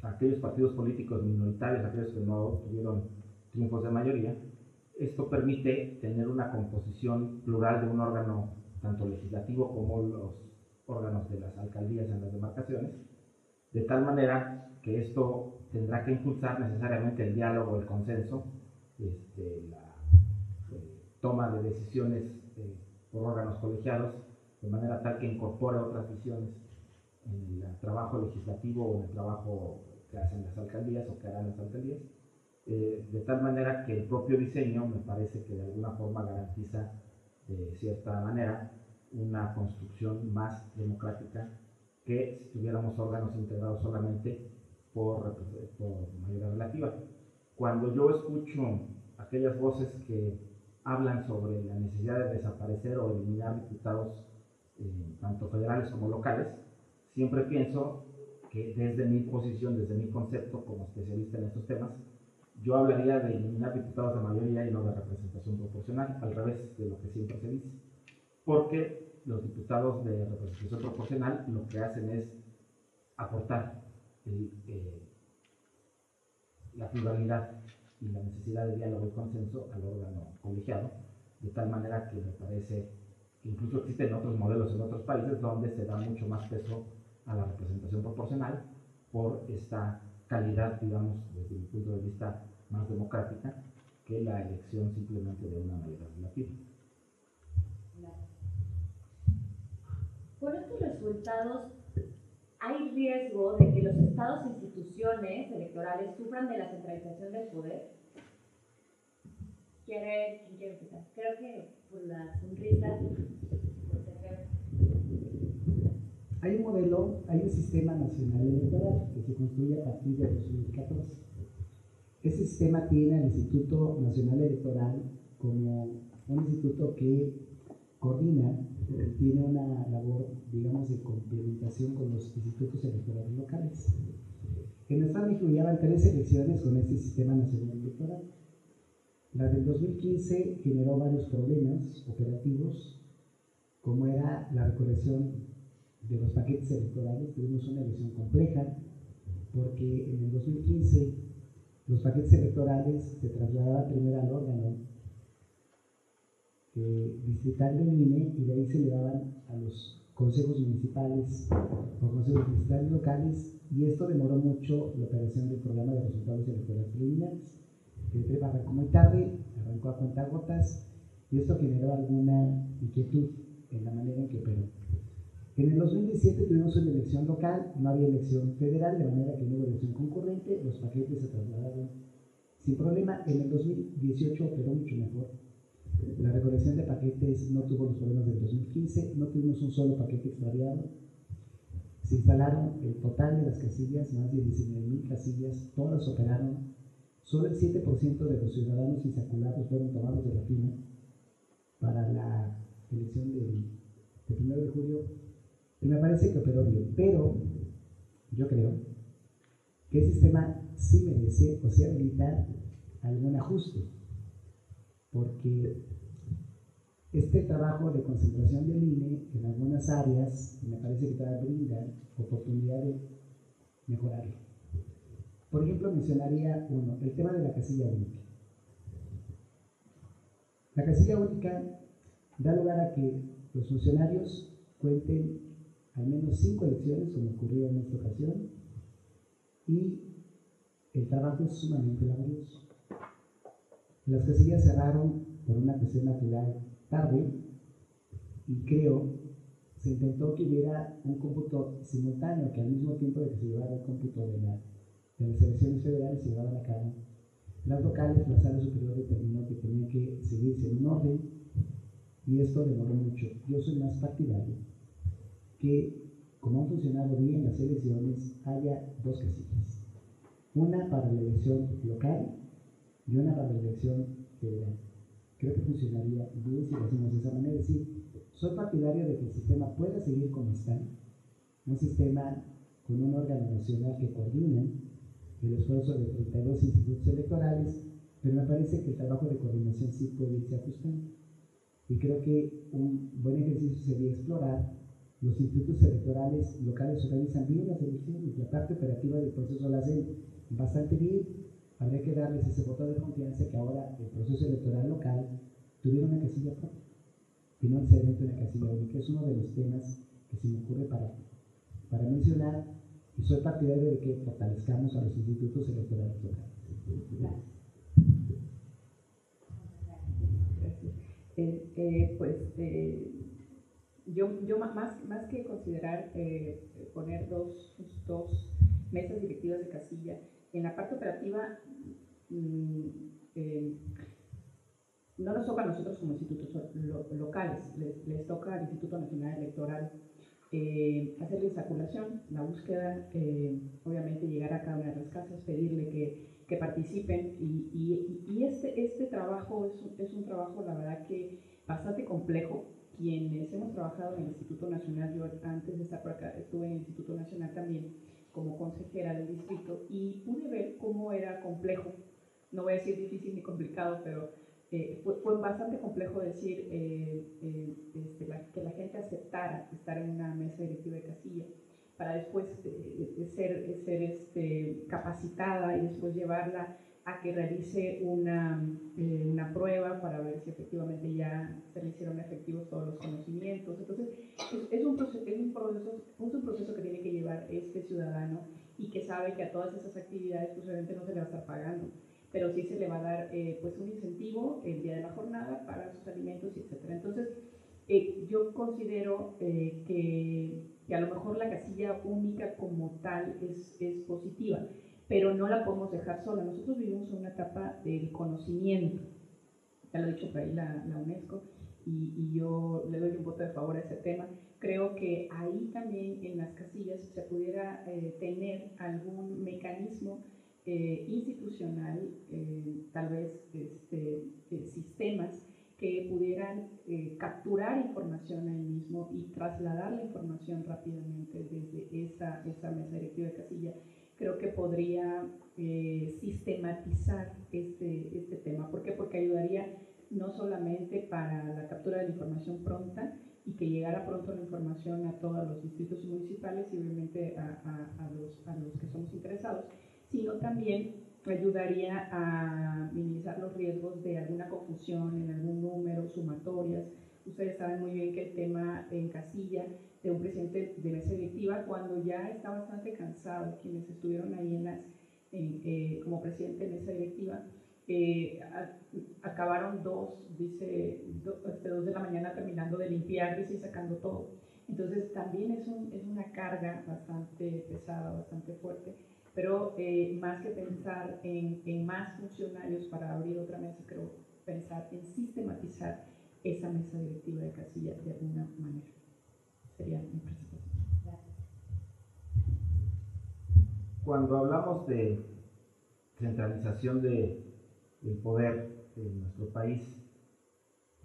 E: a aquellos partidos políticos minoritarios, aquellos que no tuvieron triunfos de mayoría, esto permite tener una composición plural de un órgano tanto legislativo como los órganos de las alcaldías en las demarcaciones, de tal manera que esto tendrá que impulsar necesariamente el diálogo, el consenso, la toma de decisiones por órganos colegiados, de manera tal que incorpore otras visiones en el trabajo legislativo o en el trabajo que hacen las alcaldías o que harán las alcaldías, de tal manera que el propio diseño me parece que de alguna forma garantiza de cierta manera una construcción más democrática que si tuviéramos órganos integrados solamente por mayoría relativa. Cuando yo escucho aquellas voces que hablan sobre la necesidad de desaparecer o eliminar diputados tanto federales como locales, siempre pienso que desde mi posición, desde mi concepto como especialista en estos temas, yo hablaría de eliminar diputados de mayoría y no de representación proporcional, al revés de lo que siempre se dice. Porque los diputados de representación proporcional lo que hacen es aportar la pluralidad y la necesidad de diálogo y consenso al órgano colegiado, de tal manera que me parece que incluso existen otros modelos en otros países donde se da mucho más peso a la representación proporcional por esta calidad, digamos, desde mi punto de vista, más democrática que la elección simplemente de una mayoría relativa.
B: Con estos resultados, ¿hay riesgo de que los estados e instituciones electorales sufran de la centralización del poder? ¿Quién quiere empezar? Creo que por la sonrisa.
D: Hay un modelo, hay un sistema nacional electoral que se construye a partir de 2014. Ese sistema tiene al Instituto Nacional Electoral como un instituto que coordina, tiene una labor, digamos, de complementación con los institutos electorales locales. En el Estado de México llevan 3 elecciones con este sistema nacional electoral. La del 2015 generó varios problemas operativos, como era la recolección de los paquetes electorales. Tuvimos una elección compleja, porque en el 2015 los paquetes electorales se trasladaban primero al órgano distrital del INE y de ahí se le daban a los consejos municipales o consejos distritales locales, y esto demoró mucho la operación del programa de resultados electorales preliminares. El PREP arrancó muy tarde, arrancó a cuentagotas, y esto generó alguna inquietud en la manera en que operó. En el 2017 tuvimos una elección local, no había elección federal, de manera que no hubo elección concurrente, los paquetes se trasladaron sin problema. En el 2018 operó mucho mejor. La recolección de paquetes no tuvo los problemas del 2015, no tuvimos un solo paquete extraviado. Se instalaron el total de las casillas, más de 19,000 casillas, todas operaron. Solo el 7% de los ciudadanos insaculados fueron tomados de la fila para la elección del 1 de julio, y me parece que operó bien, pero yo creo que el sistema sí merece o sí habilita algún ajuste, porque este trabajo de concentración del INE en algunas áreas me parece que todavía brinda oportunidad de mejorarlo. Por ejemplo, mencionaría uno, el tema de la casilla única. La casilla única da lugar a que los funcionarios cuenten al menos 5 elecciones, como ocurrió en esta ocasión, y el trabajo es sumamente laborioso. Las casillas cerraron por una cuestión natural tarde, y creo se intentó que hubiera un cómputo simultáneo, que al mismo tiempo de que se llevara el cómputo de las elecciones federales se llevaban a cabo las locales. La Sala Superior determinó que tenía que seguirse en un orden, y esto demoró mucho. Yo soy más partidario que, como han funcionado bien las elecciones, haya 2 casillas, una para la elección local y una para la elección federal. Creo que funcionaría bien si lo hacemos de esa manera. Es decir, soy partidario de que el sistema pueda seguir como está, un sistema con un órgano nacional que coordine el esfuerzo de 32 institutos electorales, pero me parece que el trabajo de coordinación sí puede irse ajustando. Y creo que un buen ejercicio sería explorar los institutos electorales locales organizan bien las elecciones, la parte operativa del proceso la hacen bastante bien. Habría que darles ese voto de confianza que ahora el proceso electoral local tuviera una casilla propia y no necesariamente una casilla única. Es uno de los temas que se me ocurre para mencionar, y soy partidario de que fortalezcamos a los institutos electorales locales.
C: Gracias. Yo más que considerar poner dos mesas directivas de casilla, en la parte operativa no nos toca a nosotros como institutos locales, les toca al Instituto Nacional Electoral hacer la insaculación, la búsqueda, obviamente llegar a cada una de las casas, pedirle que participen, y este trabajo es un trabajo, la verdad, que bastante complejo. Quienes hemos trabajado en el Instituto Nacional, yo antes de estar por acá estuve en el Instituto Nacional también como consejera del distrito, y pude ver cómo era complejo, no voy a decir difícil ni complicado, pero fue bastante complejo decir que la gente aceptara estar en una mesa directiva de casilla, para después ser capacitada y después llevarla a que realice una prueba para ver si efectivamente ya se le hicieron efectivos todos los conocimientos. Entonces, es un proceso que tiene que llevar este ciudadano, y que sabe que a todas esas actividades pues obviamente no se le va a estar pagando, pero sí se le va a dar pues un incentivo el día de la jornada para sus alimentos, etc. Entonces, yo considero que a lo mejor la casilla única como tal es positiva, pero no la podemos dejar sola. Nosotros vivimos en una etapa del conocimiento, ya lo ha dicho por ahí la UNESCO, y yo le doy un voto de favor a ese tema. Creo que ahí también en las casillas se pudiera tener algún mecanismo institucional, tal vez sistemas que pudieran capturar información ahí mismo y trasladar la información rápidamente desde esa mesa directiva de casilla. Creo que podría sistematizar este tema. ¿Por qué? Porque ayudaría no solamente para la captura de la información pronta, y que llegara pronto la información a todos los distritos municipales y obviamente a los que somos interesados, sino también ayudaría a minimizar los riesgos de alguna confusión en algún número, sumatorias. Ustedes saben muy bien que el tema en casilla de un presidente de mesa directiva, cuando ya está bastante cansado, quienes estuvieron ahí como presidente de mesa directiva, acabaron dos de la mañana terminando de limpiar y sacando todo. Entonces también es una carga bastante pesada, bastante fuerte, pero más que pensar en más funcionarios para abrir otra mesa, creo pensar en sistematizar esa mesa directiva de casilla de alguna manera. Sería mi presentación.
B: Gracias.
E: Cuando hablamos de centralización del poder en nuestro país,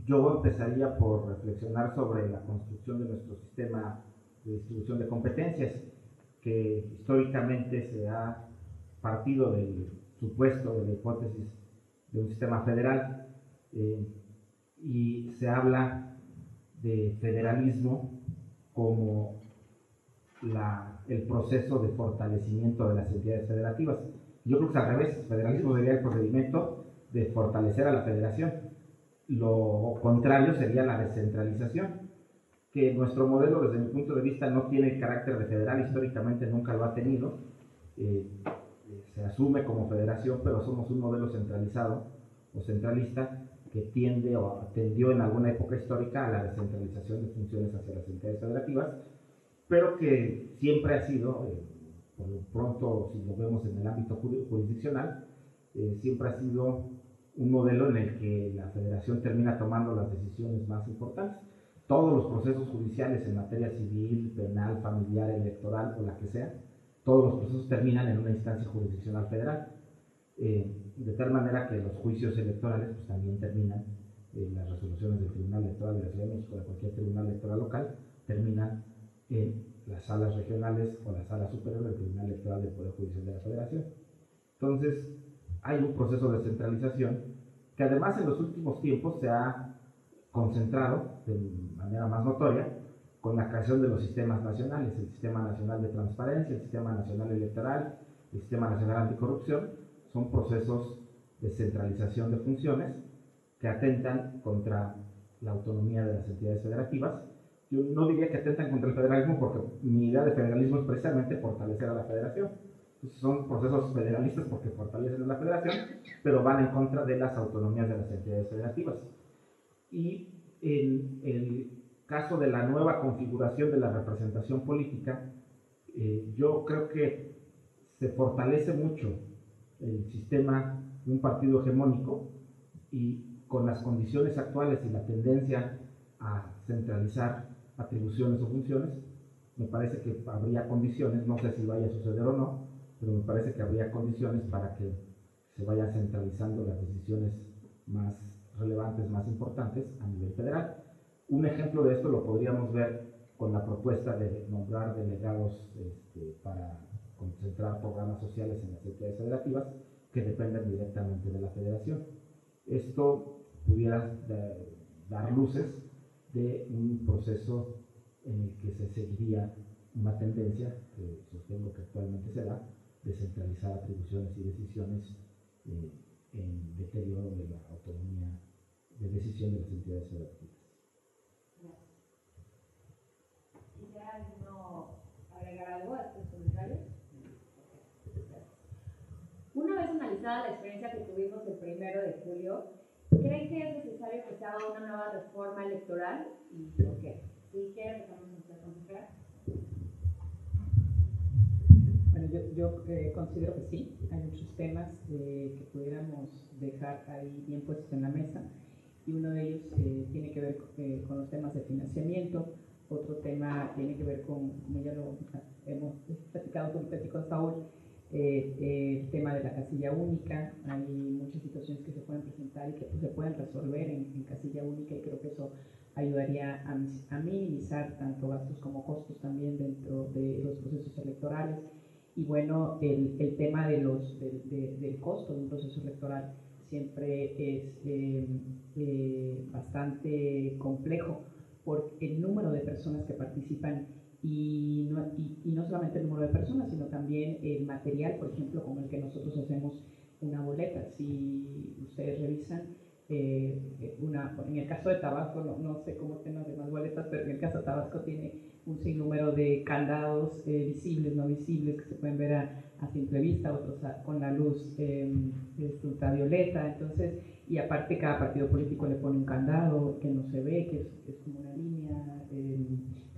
E: yo empezaría por reflexionar sobre la construcción de nuestro sistema de distribución de competencias, que históricamente se ha partido del supuesto, de la hipótesis de un sistema federal, y se habla de federalismo como el proceso de fortalecimiento de las entidades federativas. Yo creo que es al revés, el federalismo sería el procedimiento de fortalecer a la federación. Lo contrario sería la descentralización, que nuestro modelo, desde mi punto de vista, no tiene carácter de federal, históricamente nunca lo ha tenido. Se asume como federación, pero somos un modelo centralizado o centralista que tiende o tendió en alguna época histórica a la descentralización de funciones hacia las entidades federativas, pero que siempre ha sido, por lo pronto, si lo vemos en el ámbito jurisdiccional, siempre ha sido un modelo en el que la federación termina tomando las decisiones más importantes. Todos los procesos judiciales en materia civil, penal, familiar, electoral o la que sea, todos los procesos terminan en una instancia jurisdiccional federal. De tal manera que los juicios electorales pues, también terminan, las resoluciones del Tribunal Electoral de la Ciudad de México, de cualquier tribunal electoral local, terminan en las salas regionales o la sala superior del Tribunal Electoral del Poder Judicial de la Federación. Entonces, hay un proceso de centralización que además en los últimos tiempos se ha concentrado de manera más notoria con la creación de los sistemas nacionales, el Sistema Nacional de Transparencia, el Sistema Nacional Electoral, el Sistema Nacional Anticorrupción. Son procesos de centralización de funciones que atentan contra la autonomía de las entidades federativas. Yo no diría que atentan contra el federalismo, porque mi idea de federalismo es precisamente fortalecer a la federación. Entonces son procesos federalistas porque fortalecen a la federación, pero van en contra de las autonomías de las entidades federativas. Y en el caso de la nueva configuración de la representación política, yo creo que se fortalece mucho el sistema de un partido hegemónico, y con las condiciones actuales y la tendencia a centralizar atribuciones o funciones, me parece que habría condiciones, no sé si vaya a suceder o no, pero me parece que habría condiciones para que se vayan centralizando las decisiones más relevantes, más importantes a nivel federal. Un ejemplo de esto lo podríamos ver con la propuesta de nombrar delegados para concentrar programas sociales en las entidades federativas que dependen directamente de la federación. Esto pudiera dar luces de un proceso en el que se seguiría una tendencia, que sostengo que actualmente se da, de centralizar atribuciones y decisiones en deterioro de la autonomía de decisión de las entidades federativas.
B: ¿Quisiera alguno agregar algo a estos comentarios? Una vez analizada la experiencia que tuvimos el 1 de julio, ¿creen que es necesario que se haga una nueva reforma electoral? ¿Y por qué? ¿Sí quieren empezar con consejera?
C: Bueno, yo considero que sí, hay muchos temas que pudiéramos dejar ahí bien puestos en la mesa, y uno de ellos tiene que ver con los temas de financiamiento. Otro tema tiene que ver con, como ya lo hemos platicado con Saúl, el tema de la casilla única. Hay muchas situaciones que se pueden presentar y que se pueden resolver en casilla única, y creo que eso ayudaría a minimizar tanto gastos como costos también dentro de los procesos electorales. Y bueno, el tema del costo de un proceso electoral siempre es bastante complejo, por el número de personas que participan y no solamente el número de personas, sino también el material, por ejemplo, con el que nosotros hacemos una boleta. Si ustedes revisan, en el caso de Tabasco, no sé cómo estén las demás boletas, pero en el caso de Tabasco tiene un sinnúmero de candados visibles, no visibles, que se pueden ver a simple vista, otros con la luz ultravioleta. Entonces, y aparte cada partido político le pone un candado que no se ve, que es como una línea,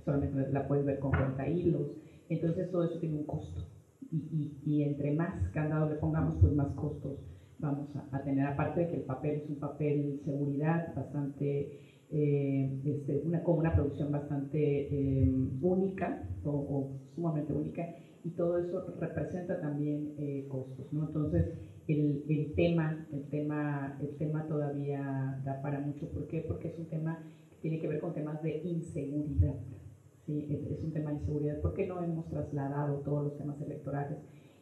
C: solamente la puedes ver con 40 hilos. Entonces todo eso tiene un costo. Y entre más candados le pongamos, pues más costos vamos a tener, aparte de que el papel es un papel seguridad bastante, con una producción bastante única o sumamente única, y todo eso representa también costos, ¿no? Entonces el tema todavía da para mucho. ¿Por qué? Porque es un tema que tiene que ver con temas de inseguridad. Sí, es un tema de inseguridad. ¿Por qué no hemos trasladado todos los temas electorales?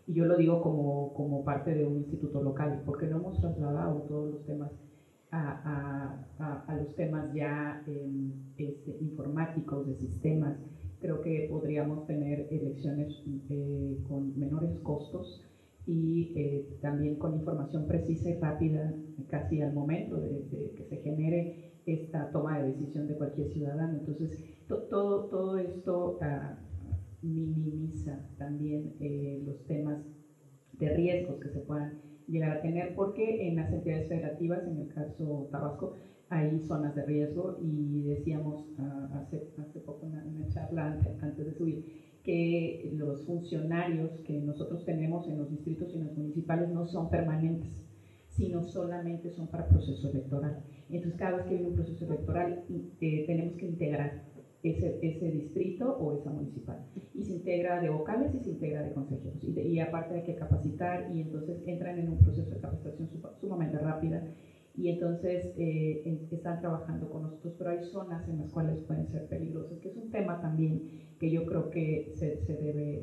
C: Y yo lo digo como parte de un instituto local, porque no hemos trasladado todos los temas a los temas ya informáticos, de sistemas. Creo que podríamos tener elecciones con menores costos y también con información precisa y rápida, casi al momento de que se genere esta toma de decisión de cualquier ciudadano. Entonces, todo esto minimiza también los temas de riesgos que se puedan llegar a tener, porque en las entidades federativas, en el caso Tabasco, hay zonas de riesgo, y decíamos hace poco una charla antes de subir, que los funcionarios que nosotros tenemos en los distritos y en los municipales no son permanentes, sino solamente son para proceso electoral. Entonces, cada vez que viene un proceso electoral, tenemos que integrar ese distrito o esa municipal, y se integra de vocales y se integra de consejeros, y aparte hay que capacitar, y entonces entran en un proceso de capacitación sumamente rápida, y entonces están trabajando con nosotros, pero hay zonas en las cuales pueden ser peligrosas, que es un tema también que yo creo que se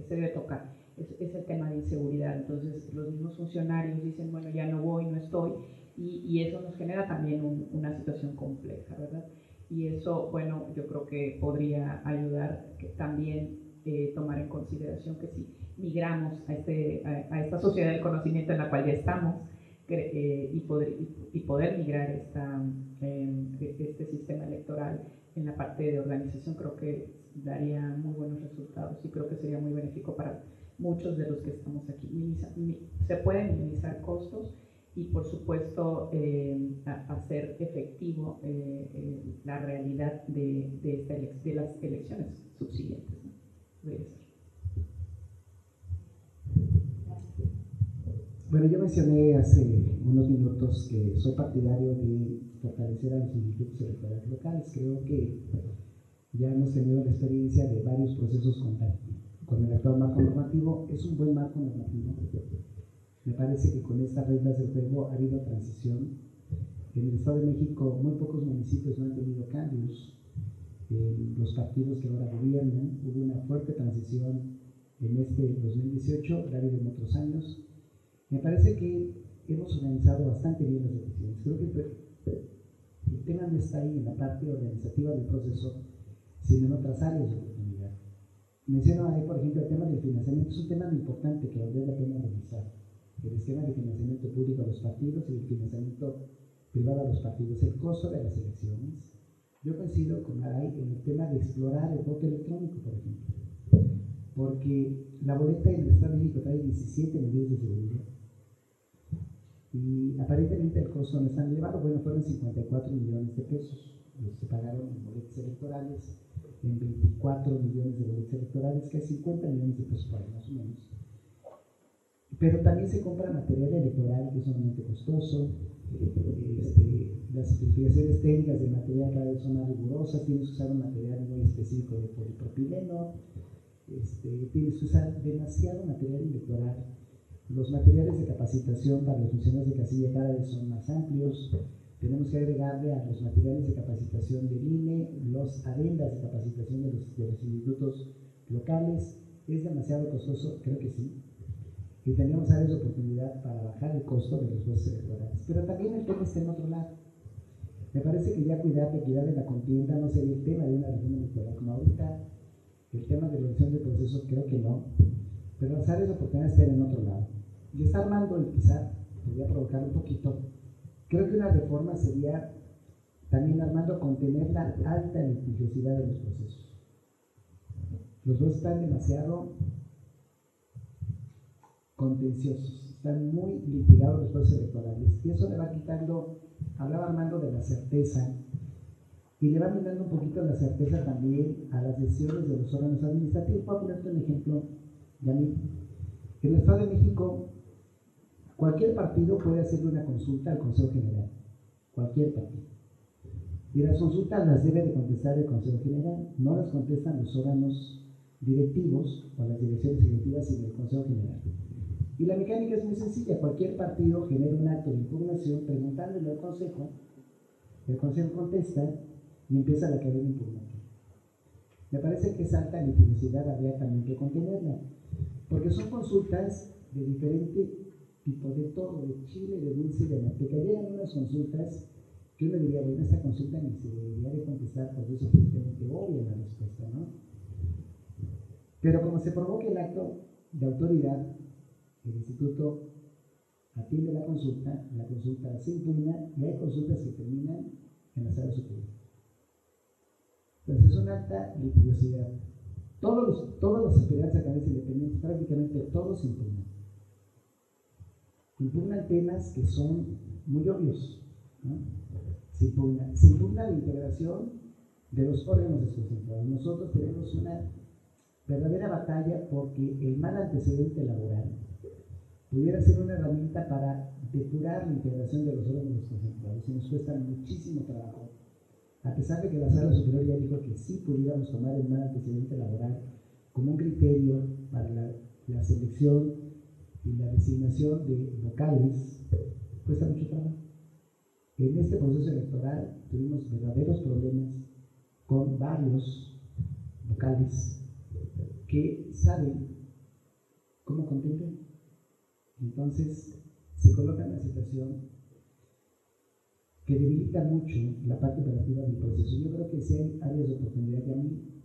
C: debe tocar, es el tema de inseguridad. Entonces los mismos funcionarios dicen, bueno, ya no voy, no estoy, y eso nos genera también una situación compleja, ¿verdad? Y eso, bueno, yo creo que podría ayudar también tomar en consideración que si migramos a esta sociedad del conocimiento en la cual ya estamos, y poder migrar este sistema electoral en la parte de organización, creo que daría muy buenos resultados, y creo que sería muy benéfico para muchos de los que estamos aquí. Se pueden minimizar costos, y por supuesto hacer efectivo la realidad de las elecciones subsiguientes, ¿no? Debería ser.
D: Bueno, yo mencioné hace unos minutos que soy partidario de fortalecer a los institutos electorales locales. Creo que ya hemos tenido la experiencia de varios procesos con el actual marco normativo. Es un buen marco normativo. Me parece que con estas reglas del juego ha habido transición. En el Estado de México muy pocos municipios no han tenido cambios. Los partidos que ahora gobiernan, hubo una fuerte transición en este 2018, la ha habido en otros años. Me parece que hemos organizado bastante bien las elecciones. Creo que el tema no está ahí en la parte organizativa del proceso, sino en otras áreas de oportunidad. Menciono ahí, por ejemplo, el tema del financiamiento. Es un tema muy importante que valdría la pena revisar. El esquema de financiamiento público a los partidos y el financiamiento privado a los partidos, el costo de las elecciones. Yo coincido con Aray en el tema de explorar el voto electrónico, por ejemplo, porque la boleta en el Estado de México trae 17 medidas de seguridad, y aparentemente el costo no es tan elevado. Bueno, fueron 54 millones de pesos los que se pagaron en boletas electorales, en 24 millones de boletas electorales, que es 50 millones de pesos por ahí, más o menos. Pero también se compra material electoral que es sumamente costoso. Las especificaciones técnicas del material cada vez son más rigurosas. Tienes que usar un material muy específico de polipropileno. Tienes que usar demasiado material electoral. Los materiales de capacitación para los funcionarios de casilla cada vez son más amplios. Tenemos que agregarle a los materiales de capacitación del INE, los adendas de capacitación de los institutos locales. ¿Es demasiado costoso? Creo que sí. Y tendríamos áreas de oportunidad para bajar el costo de los votos electorales. Pero también el tema está en otro lado. Me parece que ya cuidar la equidad de la contienda no sería el tema de una reforma electoral como ahorita. El tema de revisión del proceso creo que no, pero las áreas de oportunidad están en otro lado. Y está armando el quizá, podría provocar un poquito. Creo que una reforma sería también, Armando, contener la alta litigiosidad de los procesos. Los dos están demasiado contenciosos, están muy litigados los procesos electorales, y eso le va quitando, hablaba Armando de la certeza, y le va brindando un poquito la certeza también a las decisiones de los órganos administrativos. Voy a ponerte un ejemplo, Yamil. En el Estado de México, cualquier partido puede hacerle una consulta al Consejo General, cualquier partido. Y las consultas las debe de contestar el Consejo General, no las contestan los órganos directivos o las direcciones ejecutivas, sino el Consejo General. Y la mecánica es muy sencilla: cualquier partido genera un acto de impugnación preguntándole al Consejo, el Consejo contesta y empieza la cadena impugnativa. Me parece que esa alta litigiosidad habría también que contenerla, porque son consultas de diferente tipo, de todo, de chile, de dulce y de manteca. Llegan unas consultas que uno diría, bueno, esta consulta ni se debería de contestar, porque es suficientemente obvia la respuesta, ¿no? Pero como se provoca el acto de autoridad, el instituto atiende la consulta se impugna, y hay consultas que terminan en la sala superior. Entonces es una alta litigiosidad. Todos los aspirantes a canales independientes, prácticamente todos impugnan. Impugnan temas que son muy obvios, ¿no? Se impugna la integración de los órganos desconcentrados. Nosotros tenemos una verdadera batalla porque el mal antecedente laboral pudiera ser una herramienta para depurar la integración de los órganos desconcentrados, y nos cuesta muchísimo trabajo. A pesar de que la Sala Superior ya dijo que sí pudiéramos tomar el mal antecedente laboral como un criterio para la selección y la designación de vocales, cuesta mucho trabajo. En este proceso electoral tuvimos verdaderos problemas con varios vocales que saben cómo contemplan. Entonces se coloca en una situación que debilita mucho la parte operativa del proceso. Yo creo que sí hay áreas de oportunidad, y a mí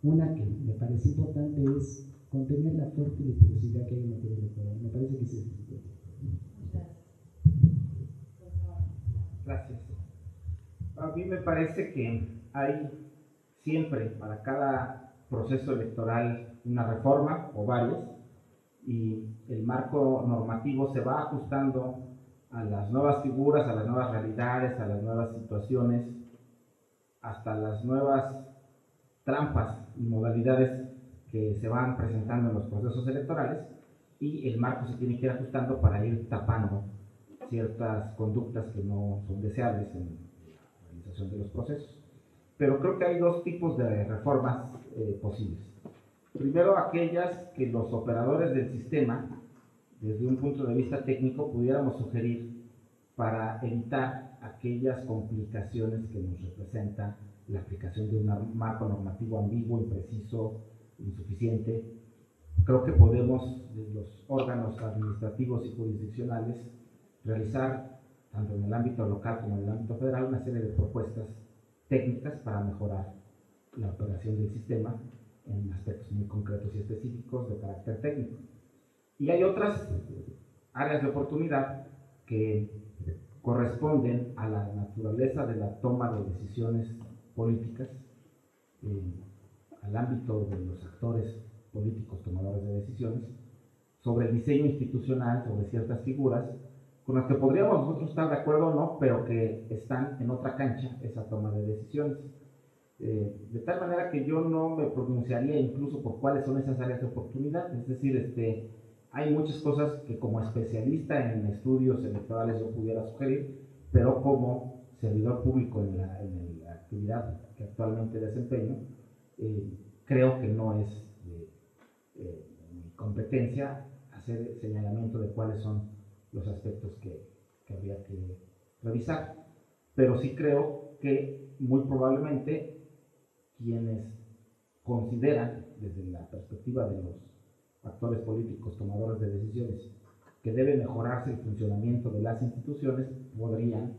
D: una que me parece importante es contener la fuerte litigiosidad que hay en materia electoral. Me parece que sí es importante.
E: Gracias. A mí me parece que hay siempre para cada proceso electoral una reforma o varias, y el marco normativo se va ajustando a las nuevas figuras, a las nuevas realidades, a las nuevas situaciones, hasta las nuevas trampas y modalidades que se van presentando en los procesos electorales, y el marco se tiene que ir ajustando para ir tapando ciertas conductas que no son deseables en la realización de los procesos. Pero creo que hay dos tipos de reformas posibles. Primero, aquellas que los operadores del sistema, desde un punto de vista técnico, pudiéramos sugerir para evitar aquellas complicaciones que nos representa la aplicación de un marco normativo ambiguo, impreciso, insuficiente. Creo que podemos, de los órganos administrativos y jurisdiccionales, realizar, tanto en el ámbito local como en el ámbito federal, una serie de propuestas técnicas para mejorar la operación del sistema en aspectos muy concretos y específicos de carácter técnico. Y hay otras áreas de oportunidad que corresponden a la naturaleza de la toma de decisiones políticas, al ámbito de los actores políticos tomadores de decisiones, sobre el diseño institucional, sobre ciertas figuras con las que podríamos nosotros estar de acuerdo o no, pero que están en otra cancha esa toma de decisiones. De tal manera que yo no me pronunciaría incluso por cuáles son esas áreas de oportunidad. Es decir, hay muchas cosas que como especialista en estudios electorales yo pudiera sugerir, pero como servidor público en la actividad que actualmente desempeño, creo que no es mi competencia hacer señalamiento de cuáles son los aspectos que habría que revisar. Pero sí creo que muy probablemente quienes consideran, desde la perspectiva de los actores políticos tomadores de decisiones, que debe mejorarse el funcionamiento de las instituciones, podrían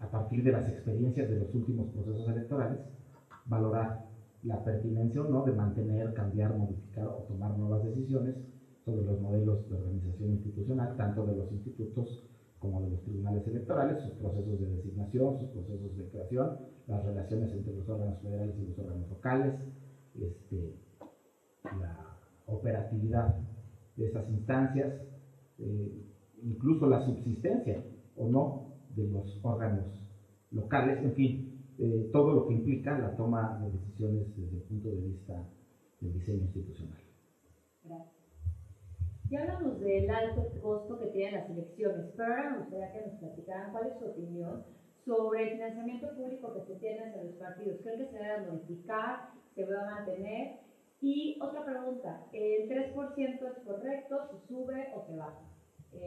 E: a partir de las experiencias de los últimos procesos electorales, valorar la pertinencia o no de mantener, cambiar, modificar o tomar nuevas decisiones sobre los modelos de organización institucional, tanto de los institutos como de los tribunales electorales, sus procesos de designación, sus procesos de creación, las relaciones entre los órganos federales y los órganos locales, la operatividad de esas instancias, incluso la subsistencia o no de los órganos locales, en fin, todo lo que implica la toma de decisiones desde el punto de vista del diseño institucional.
B: Gracias. Ya hablamos del alto costo que tienen las elecciones, pero ahora me gustaría que nos platicaran cuál es su opinión sobre el financiamiento público que se tiene hacia los partidos. ¿Creen que se debe modificar? ¿Se va a mantener? Y otra pregunta, ¿el 3% es correcto? ¿Se sube o se baja? Si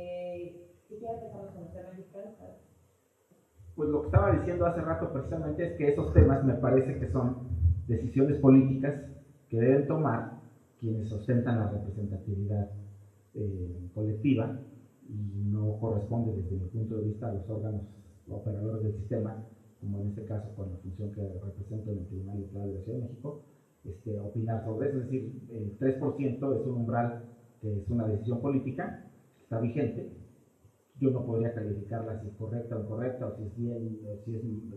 B: quieren empezamos con los temas fiscales.
E: Pues lo que estaba diciendo hace rato precisamente es que esos temas me parece que son decisiones políticas que deben tomar quienes ostentan la representatividad colectiva y no corresponde desde mi punto de vista a los órganos operadores del sistema, como en este caso con la función que represento en el Tribunal Electoral de la Ciudad de México, opinar sobre eso. Es decir, el 3% es un umbral que es una decisión política, está vigente. Yo no podría calificarla si es correcta o incorrecta, o si es bien, o si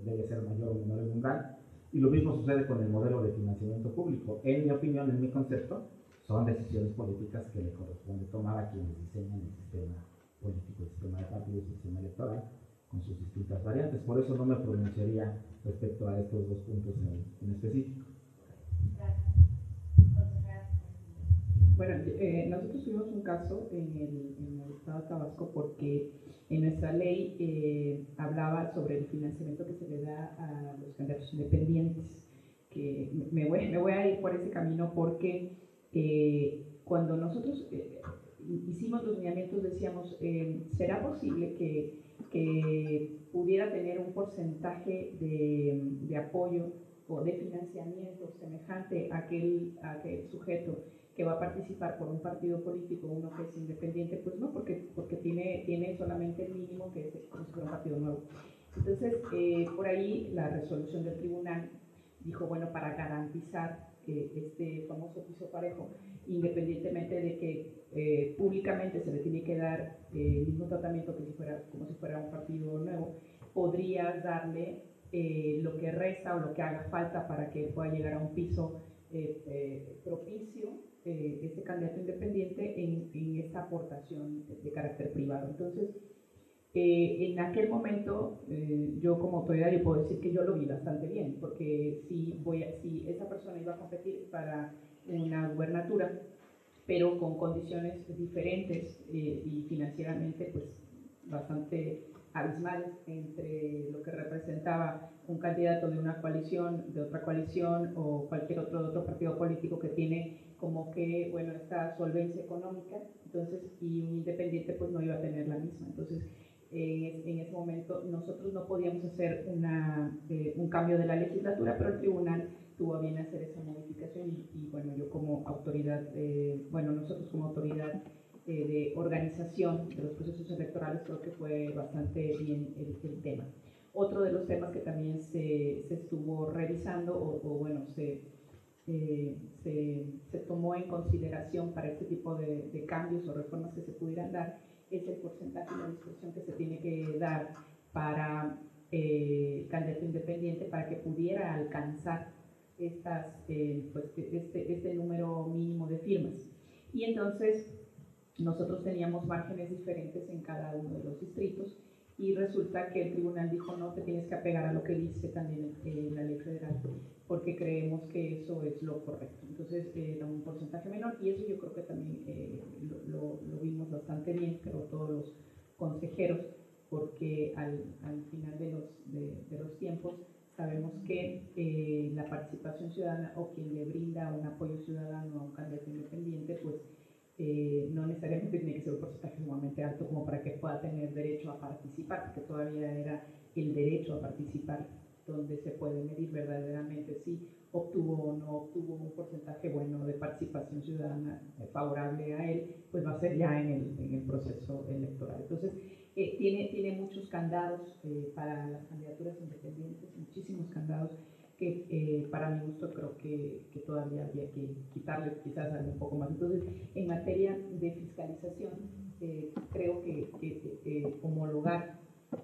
E: debe ser mayor o menor el umbral. Y lo mismo sucede con el modelo de financiamiento público. En mi opinión, en mi concepto, son decisiones políticas que le corresponde tomar a quienes diseñan el sistema político, el sistema de partidos, el sistema electoral, con sus distintas variantes. Por eso no me pronunciaría respecto a estos dos puntos en específico.
C: Bueno, nosotros tuvimos un caso en el estado de Tabasco porque en nuestra ley hablaba sobre el financiamiento que se le da a los candidatos independientes, que me voy a ir por ese camino porque cuando nosotros hicimos los lineamientos decíamos, ¿será posible que pudiera tener un porcentaje de apoyo o de financiamiento semejante a aquel sujeto que va a participar por un partido político, uno que es independiente? Pues no, porque tiene solamente el mínimo, que es como si fuera un partido nuevo. Entonces, por ahí la resolución del tribunal dijo, bueno, para garantizar este famoso piso parejo, independientemente de que públicamente se le tiene que dar el mismo tratamiento que como si fuera un partido nuevo, podrías darle lo que resta o lo que haga falta para que pueda llegar a un piso propicio este candidato independiente en esta aportación de carácter privado. Entonces, en aquel momento, yo como autoridad yo puedo decir que yo lo vi bastante bien, porque si esa persona iba a competir para una gubernatura, pero con condiciones diferentes y financieramente pues bastante abismales entre lo que representaba un candidato de una coalición, de otra coalición o cualquier otro partido político que tiene como que, bueno, esta solvencia económica, entonces, y un independiente pues no iba a tener la misma. Entonces, en ese momento nosotros no podíamos hacer un cambio de la legislatura, pero el tribunal tuvo a bien hacer esa modificación y bueno, yo como autoridad, nosotros como autoridad de organización de los procesos electorales creo que fue bastante bien el tema. Otro de los temas que también se estuvo revisando se tomó en consideración para este tipo de cambios o reformas que se pudieran dar es el porcentaje de la discusión que se tiene que dar para el candidato independiente para que pudiera alcanzar este número mínimo de firmas. Y entonces nosotros teníamos márgenes diferentes en cada uno de los distritos y resulta que el tribunal dijo no, te tienes que apegar a lo que dice también la ley federal porque creemos que eso es lo correcto. Entonces era un porcentaje menor y eso yo creo que también lo vimos bastante bien, creo todos los consejeros, porque al final de los tiempos sabemos que la participación ciudadana o quien le brinda un apoyo ciudadano a un candidato independiente, pues no necesariamente tiene que ser un porcentaje sumamente alto como para que pueda tener derecho a participar, porque todavía era el derecho a participar donde se puede medir verdaderamente si obtuvo o no obtuvo un porcentaje bueno de participación ciudadana favorable a él, pues va a ser ya en el proceso electoral. Entonces, tiene muchos candados para las candidaturas independientes, muchísimos candados que para mi gusto creo que todavía habría que quitarle quizás algo un poco más. Entonces, en materia de fiscalización, creo que homologar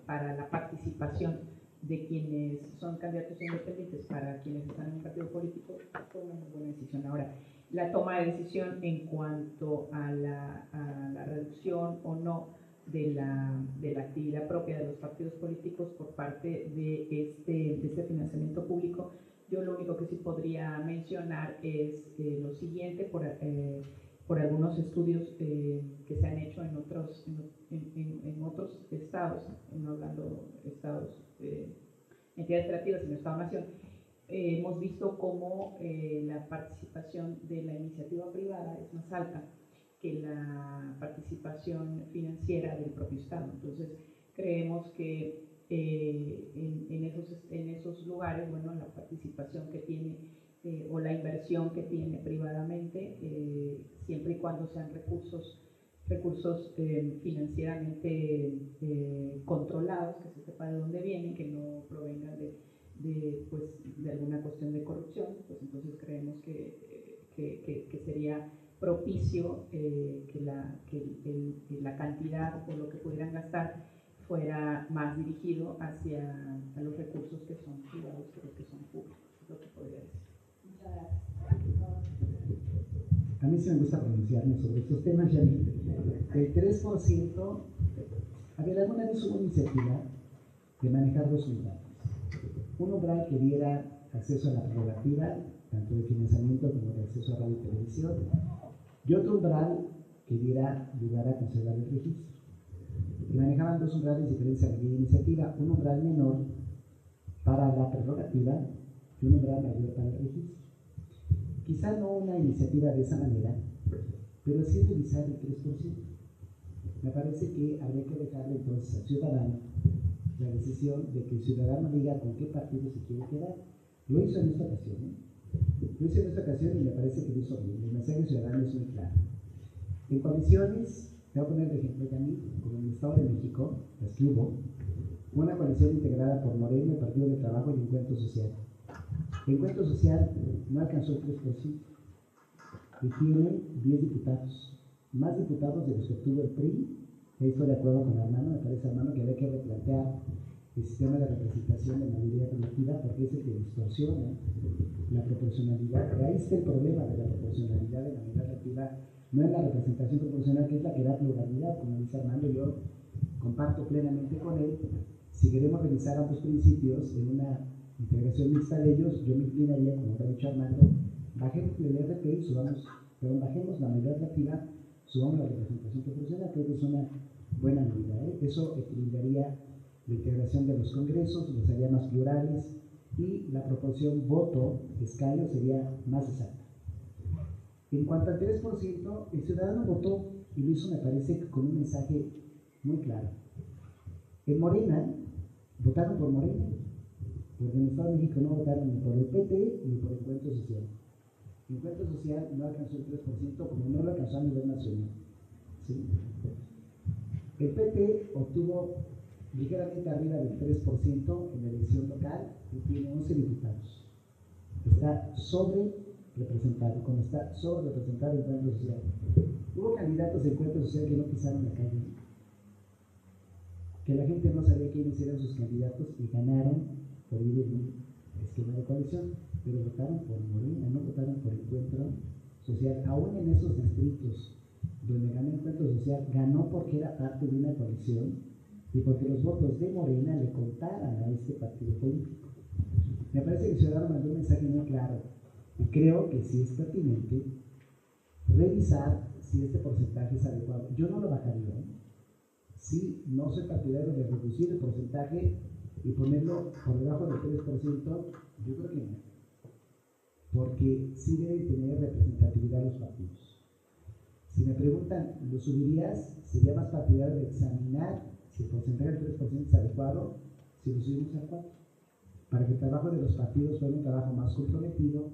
C: para la participación de quienes son candidatos independientes para quienes están en un partido político fue una muy buena decisión. Ahora, la toma de decisión en cuanto a la reducción o no de la actividad propia de los partidos políticos por parte de este financiamiento público, yo lo único que sí podría mencionar es lo siguiente, por algunos estudios que se han hecho en otros estados, no hablando estados, entidades federativas, sino Estado-Nación, hemos visto cómo la participación de la iniciativa privada es más alta que la participación financiera del propio Estado. Entonces, creemos que en esos lugares, bueno, la participación que tiene o la inversión que tiene privadamente, siempre y cuando sean recursos financieramente controlados, que se sepa de dónde vienen, que no provengan de alguna cuestión de corrupción, pues entonces creemos que sería propicio que la cantidad o lo que pudieran gastar fuera más dirigido hacia los recursos que son privados que los que son públicos, es lo que podría decir.
B: Muchas gracias.
D: A mí sí me gusta pronunciarme sobre estos temas, Janine. El 3%, a ver, alguna vez hubo una iniciativa de manejar dos umbrales. Un umbral que diera acceso a la prerrogativa, tanto de financiamiento como de acceso a radio y televisión, y otro umbral que diera lugar a conservar el registro. Y manejaban dos umbrales diferentes a la iniciativa, un umbral menor para la prerrogativa y un umbral mayor para el registro. Quizá no una iniciativa de esa manera, pero sí revisar el 3%. Me parece que habría que dejarle entonces al ciudadano la decisión de que el ciudadano diga con qué partido se quiere quedar. Lo hizo en esta ocasión, Lo hizo en esta ocasión y me parece que lo hizo bien. El mensaje ciudadano es muy claro. En coaliciones, te voy a poner de ejemplo también, como en el Estado de México, las que hubo, una coalición integrada por Morena, el Partido de Trabajo y Encuentro Social. Encuentro Social no alcanzó el 3% y tiene 10 diputados, más diputados de los que obtuvo el PRI. Estoy de acuerdo con Armando, me parece, Armando, que había que replantear el sistema de representación de mayoría relativa porque es el que distorsiona la proporcionalidad. Ahí está el problema de la proporcionalidad de la mayoría relativa, no es la representación proporcional, que es la que da pluralidad, como dice Armando. Yo comparto plenamente con él. Si queremos revisar ambos principios en una integración mixta de ellos, yo me inclinaría, como ha dicho Armando, bajemos el RP y bajemos la mayoría relativa, subamos la representación proporcional. Creo que es una buena medida, Eso equilibraría la integración de los congresos, los haría más plurales y la proporción voto-escaño sería más exacta. En cuanto al 3%, el ciudadano votó y lo hizo, me parece, con un mensaje muy claro. En Morena, votaron por Morena, porque en el Estado de México no votaron ni por el PT ni por el Encuentro Social. El Encuentro Social no alcanzó el 3%, como no lo alcanzó a nivel nacional. ¿Sí? El PT obtuvo ligeramente arriba del 3% en la elección local y tiene 11 diputados. Está sobre representado, como está sobre representado el Encuentro Social. Hubo candidatos de Encuentro Social que no pisaron la calle, que la gente no sabía quiénes eran sus candidatos y ganaron por ir en un esquema de coalición, pero votaron por Morena, no votaron por Encuentro Social. Aún en esos distritos donde ganó Encuentro Social, ganó porque era parte de una coalición y porque los votos de Morena le contaran a este partido político. Me parece que el ciudadano mandó un mensaje muy claro y creo que sí es pertinente revisar si este porcentaje es adecuado. Yo no lo bajaría, Si no soy partidario de reducir el porcentaje y ponerlo por debajo del 3%, yo creo que no, porque sí deben tener representatividad los partidos. Si me preguntan, ¿lo subirías? Sería más partidario de examinar si el porcentaje del 3% es adecuado, si lo subimos al 4%, para que el trabajo de los partidos fuera un trabajo más comprometido,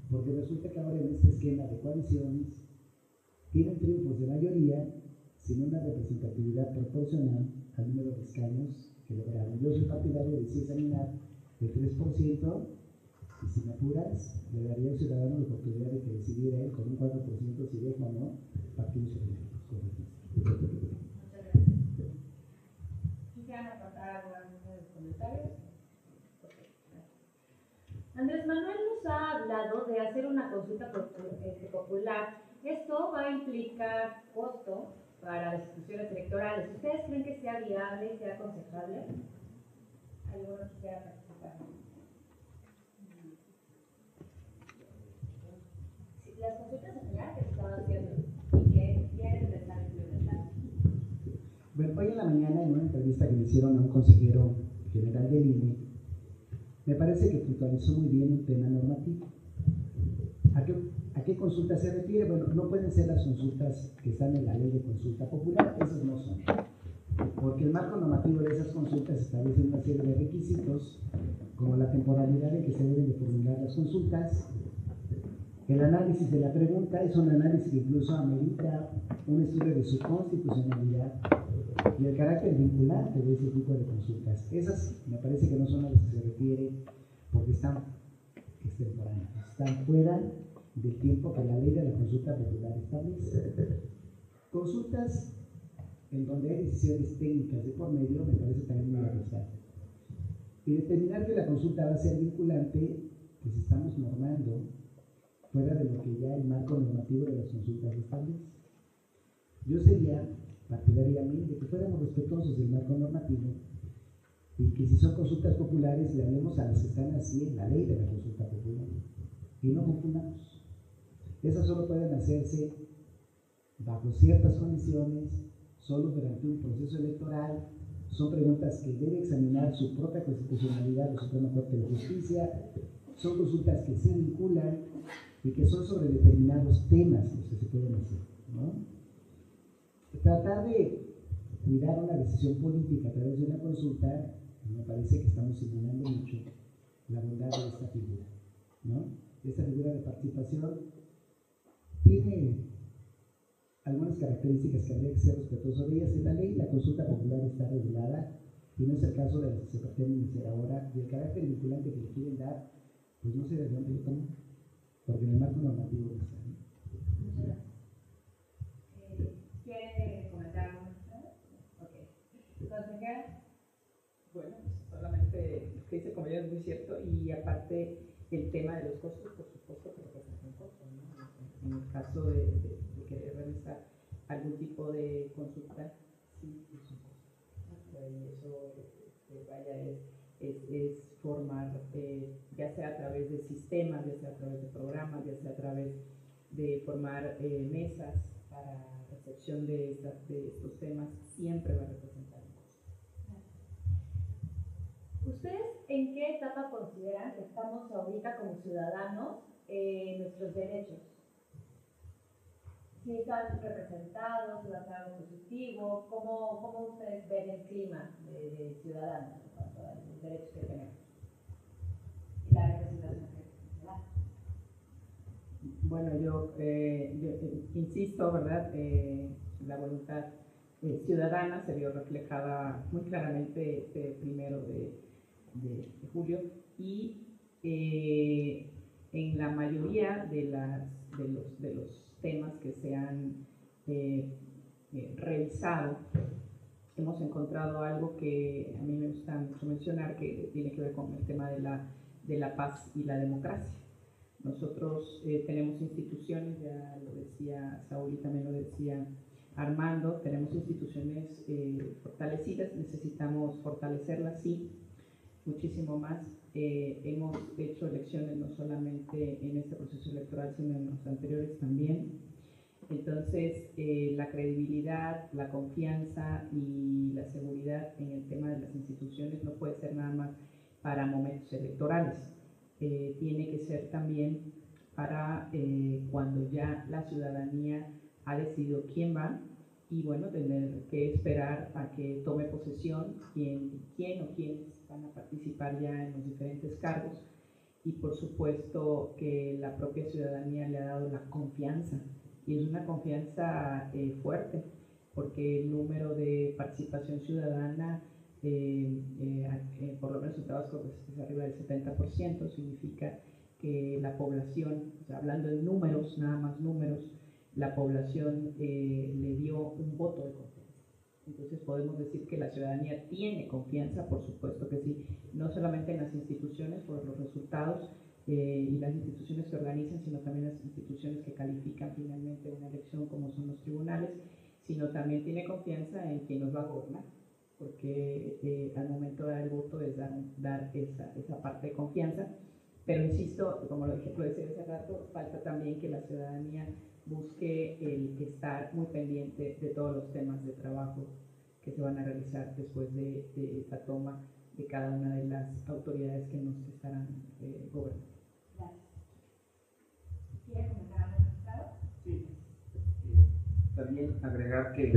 D: porque resulta que ahora en este esquema de coaliciones tienen triunfos de mayoría sin una representatividad proporcional al número de escaños que lograron. Yo soy partidario de sí examinar el 3%, y sin apuras le daría al ciudadano la oportunidad de que decidiera él con un 4% si deja o no partidos políticos.
B: Muchas gracias. ¿Quisieran aportar algo en los comentarios? Andrés Manuel nos ha hablado de hacer una consulta popular. Esto va a implicar costo para las instituciones electorales. ¿Ustedes creen que sea viable, sea aconsejable? ¿Alguno quisiera participar? Las consultas populares que se estaban haciendo y que quieren empezar a implementar.
D: Bueno, hoy en la mañana, en una entrevista que le hicieron a un consejero general del INE, me parece que puntualizó muy bien un tema normativo. ¿A qué consulta se refiere? Bueno, no pueden ser las consultas que están en la ley de consulta popular, esas no son. Porque el marco normativo de esas consultas establece una serie de requisitos, como la temporalidad en que se deben de formular las consultas. El análisis de la pregunta es un análisis que incluso amerita un estudio de su constitucionalidad y el carácter vinculante de ese tipo de consultas. Esas me parece que no son a las que se refiere porque están extemporáneas, están fuera del tiempo que la ley de la consulta popular establece. Consultas en donde hay decisiones técnicas de por medio me parece también muy arriesgado. Y determinar que la consulta va a ser vinculante, pues estamos normando fuera de lo que ya el marco normativo de las consultas establece. Yo sería partidariamente que fuéramos respetuosos del marco normativo y que si son consultas populares le hablemos a las que están así en la ley de la consulta popular y no confundamos. Esas solo pueden hacerse bajo ciertas condiciones, solo durante un proceso electoral. Son preguntas que debe examinar su propia constitucionalidad la Suprema Corte de Justicia. Son consultas que se vinculan y que son sobre determinados temas los que se pueden hacer, ¿no? Tratar de cuidar una decisión política a través de una consulta, me parece que estamos simulando mucho la bondad de esta figura, ¿no? Esta figura de participación tiene algunas características que habría que ser respetuosos de ellas. En la ley la consulta popular está regulada y no es el caso de las que se pretenden hacer ahora, y el carácter vinculante que le quieren dar, pues no sé de dónde lo toman, porque en el marco normativo no está, ¿no?
B: Muchas gracias. ¿Quiere comentar algo? Ok. ¿Consejera?
C: Bueno, solamente lo que dice como es muy cierto, y aparte el tema de los costos, por supuesto que representa un costo, ¿no? En el caso de querer realizar algún tipo de consulta, sí, es un costo. Y eso, es formar, ya sea a través de sistemas, ya sea a través de programas, ya sea a través de formar mesas para recepción de estos temas, siempre va a representar un costo.
B: ¿Ustedes en qué etapa consideran que estamos ahorita como ciudadanos en nuestros derechos? Si están representados, si va a ser algo positivo, ¿cómo ustedes ven el clima de ciudadanos en cuanto a los derechos que tenemos y la representación que da?
C: Bueno, yo insisto, ¿verdad? La voluntad ciudadana se vio reflejada muy claramente el 1 de julio y en la mayoría de los temas que se han revisado hemos encontrado algo que a mí me gusta mucho mencionar, que tiene que ver con el tema de la paz y la democracia. Nosotros tenemos instituciones, ya lo decía Saúl y también lo decía Armando, tenemos instituciones fortalecidas, necesitamos fortalecerlas, sí, muchísimo más. Hemos hecho elecciones no solamente en este proceso electoral, sino en los anteriores también. Entonces, la credibilidad, la confianza y la seguridad en el tema de las instituciones no puede ser nada más para momentos electorales. Tiene que ser también para cuando ya la ciudadanía ha decidido quién va y, bueno, tener que esperar a que tome posesión quién o quiénes van a participar ya en los diferentes cargos, y por supuesto que la propia ciudadanía le ha dado la confianza, y es una confianza fuerte porque el número de participación ciudadana, por lo menos en Tabasco, pues, es arriba del 70%, significa que la población, o sea, hablando en números, nada más números, la población le dio un voto de confianza. Entonces podemos decir que la ciudadanía tiene confianza, por supuesto que sí, no solamente en las instituciones por los resultados y las instituciones que organizan, sino también las instituciones que califican finalmente una elección, como son los tribunales, sino también tiene confianza en quien nos va a gobernar, porque al momento de dar el voto es dar esa parte de confianza. Pero insisto, como lo decía hace rato, falta también que la ciudadanía busque el estar muy pendiente de todos los temas de trabajo que se van a realizar después de esta toma de cada una de las autoridades que nos estarán gobernando.
B: Gracias. ¿Quiere comentar algo, magistrado?
E: Sí. También agregar que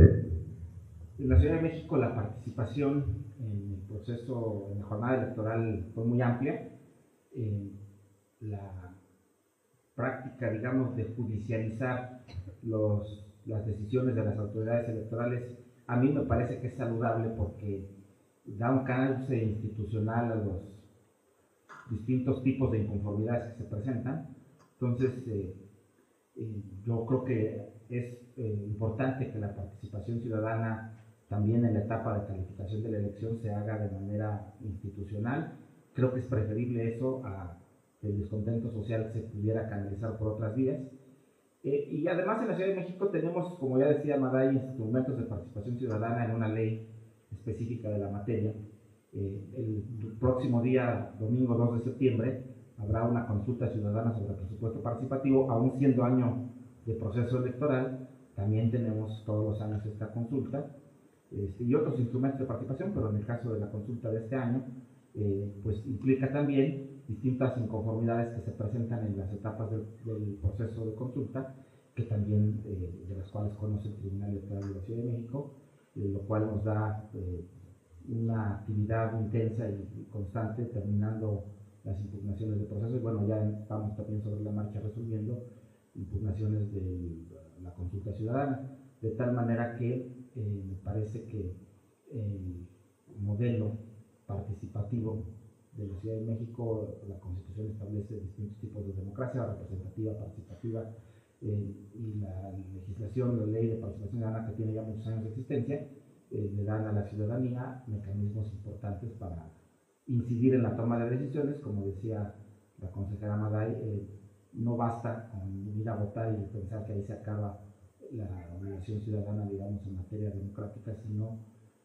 E: en la Ciudad de México la participación en el proceso, en la jornada electoral fue muy amplia. La práctica, digamos, de judicializar las decisiones de las autoridades electorales, a mí me parece que es saludable porque da un cauce institucional a los distintos tipos de inconformidades que se presentan. Entonces, yo creo que es importante que la participación ciudadana también en la etapa de calificación de la elección se haga de manera institucional. Creo que es preferible eso a que el descontento social se pudiera canalizar por otras vías. Y además en la Ciudad de México tenemos, como ya decía Maday, instrumentos de participación ciudadana en una ley específica de la materia. El próximo día, domingo 2 de septiembre, habrá una consulta ciudadana sobre el presupuesto participativo. Aún siendo año de proceso electoral, también tenemos todos los años esta consulta y otros instrumentos de participación, pero en el caso de la consulta de este año, pues implica también distintas inconformidades que se presentan en las etapas del proceso de consulta, que también de las cuales conoce el Tribunal Electoral de la Ciudad de México, lo cual nos da una actividad intensa y constante, terminando las impugnaciones de proceso. Y bueno, ya estamos también sobre la marcha resolviendo impugnaciones de la consulta ciudadana, de tal manera que me parece que el modelo participativo de la Ciudad de México, la Constitución establece distintos tipos de democracia, representativa, participativa, y la legislación, la ley de participación ciudadana, que tiene ya muchos años de existencia, le dan a la ciudadanía mecanismos importantes para incidir en la toma de decisiones. Como decía la consejera Maday, no basta con ir a votar y pensar que ahí se acaba la obligación ciudadana, digamos, en materia democrática, sino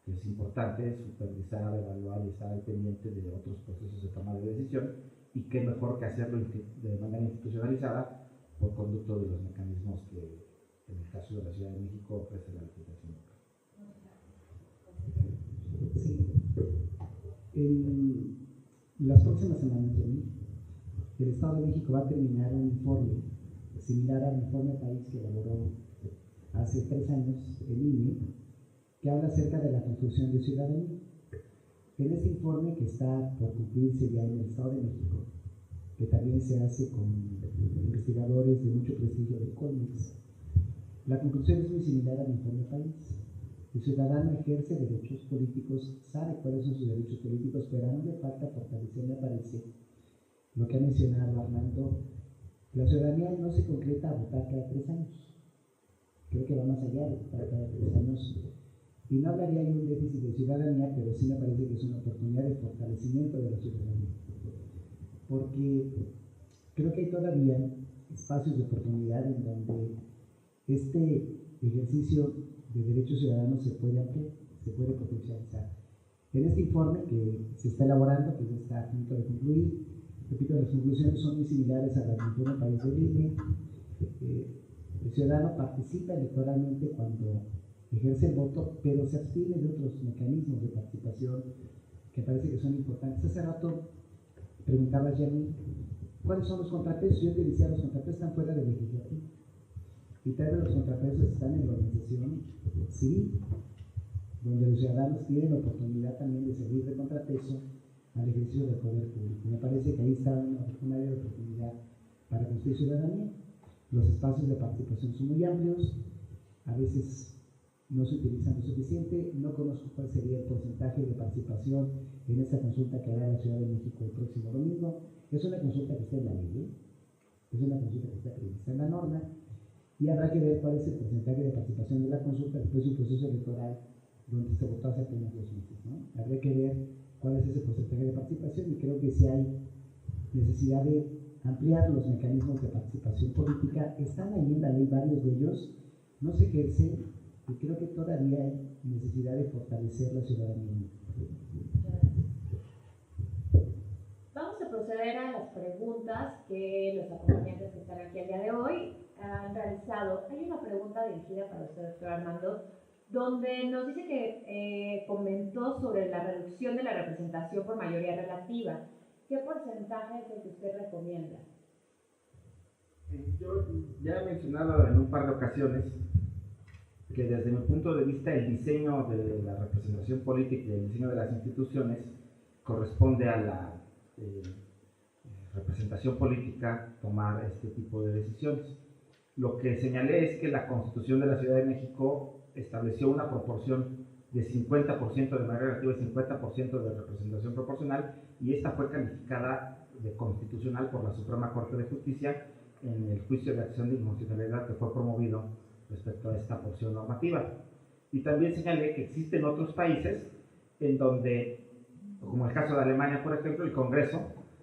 E: que es importante supervisar, evaluar y estar al pendiente de otros procesos de toma de decisión, y qué mejor que hacerlo de manera institucionalizada por conducto de los mecanismos que en el caso de la Ciudad de México ofrece la legislación local.
D: Sí. En las próximas semanas, el Estado de México va a terminar un informe similar al informe país que elaboró hace 3 años el INE, que habla acerca de la construcción de ciudadanía. En este informe, que está por cumplirse ya en el Estado de México, que también se hace con investigadores de mucho prestigio de Colmex, la conclusión es muy similar al informe país. El ciudadano ejerce derechos políticos, sabe cuáles son sus derechos políticos, pero aún le falta fortalecer, me parece, lo que ha mencionado Armando. La ciudadanía no se concreta a votar cada 3 años. Creo que va más allá de votar cada 3 años. Y no hablaría de un déficit de ciudadanía, pero sí me parece que es una oportunidad de fortalecimiento de la ciudadanía. Porque creo que hay todavía espacios de oportunidad en donde este ejercicio de derechos ciudadanos se puede ampliar, se puede potencializar. En este informe que se está elaborando, que ya está a punto de concluir, repito, las conclusiones son muy similares a las del informe país del INE. El ciudadano participa electoralmente cuando ejerce el voto, pero se abstiene de otros mecanismos de participación que parece que son importantes. Hace rato preguntaba Jenny, ¿cuáles son los contrapesos? Yo te decía, los contrapesos están fuera del legislativo. Y tal vez los contrapesos están en la organización civil, donde los ciudadanos tienen la oportunidad también de servir de contrapeso al ejercicio del poder público. Me parece que ahí está una área de oportunidad para construir ciudadanía. Los espacios de participación son muy amplios, a veces no se utilizan lo suficiente. No conozco cuál sería el porcentaje de participación en esta consulta que hará la Ciudad de México el próximo domingo. Es una consulta que está en la ley, es una consulta que está prevista en la norma, y habrá que ver cuál es el porcentaje de participación de la consulta después de un proceso electoral donde se votó hace apenas 2 meses, ¿no? Habrá que ver cuál es ese porcentaje de participación, y creo que si hay necesidad de ampliar los mecanismos de participación política, están ahí en la ley varios de ellos, no se ejercen, y creo que todavía hay necesidad de fortalecer la ciudadanía.
B: Vamos a proceder a las preguntas que los acompañantes que están aquí el día de hoy han realizado. Hay una pregunta dirigida para usted, doctor Armando, donde nos dice que comentó sobre la reducción de la representación por mayoría relativa. ¿Qué porcentaje es el que usted recomienda?
E: Yo ya he mencionado en un par de ocasiones que desde mi punto de vista el diseño de la representación política y el diseño de las instituciones corresponde a la representación política tomar este tipo de decisiones. Lo que señalé es que la Constitución de la Ciudad de México estableció una proporción de 50% de mayoría relativa y 50% de representación proporcional, y esta fue calificada de constitucional por la Suprema Corte de Justicia en el juicio de acción de inconstitucionalidad que fue promovido respecto a esta porción normativa. Y también señalé que existen otros países en donde, como el caso de Alemania, por ejemplo, el Congreso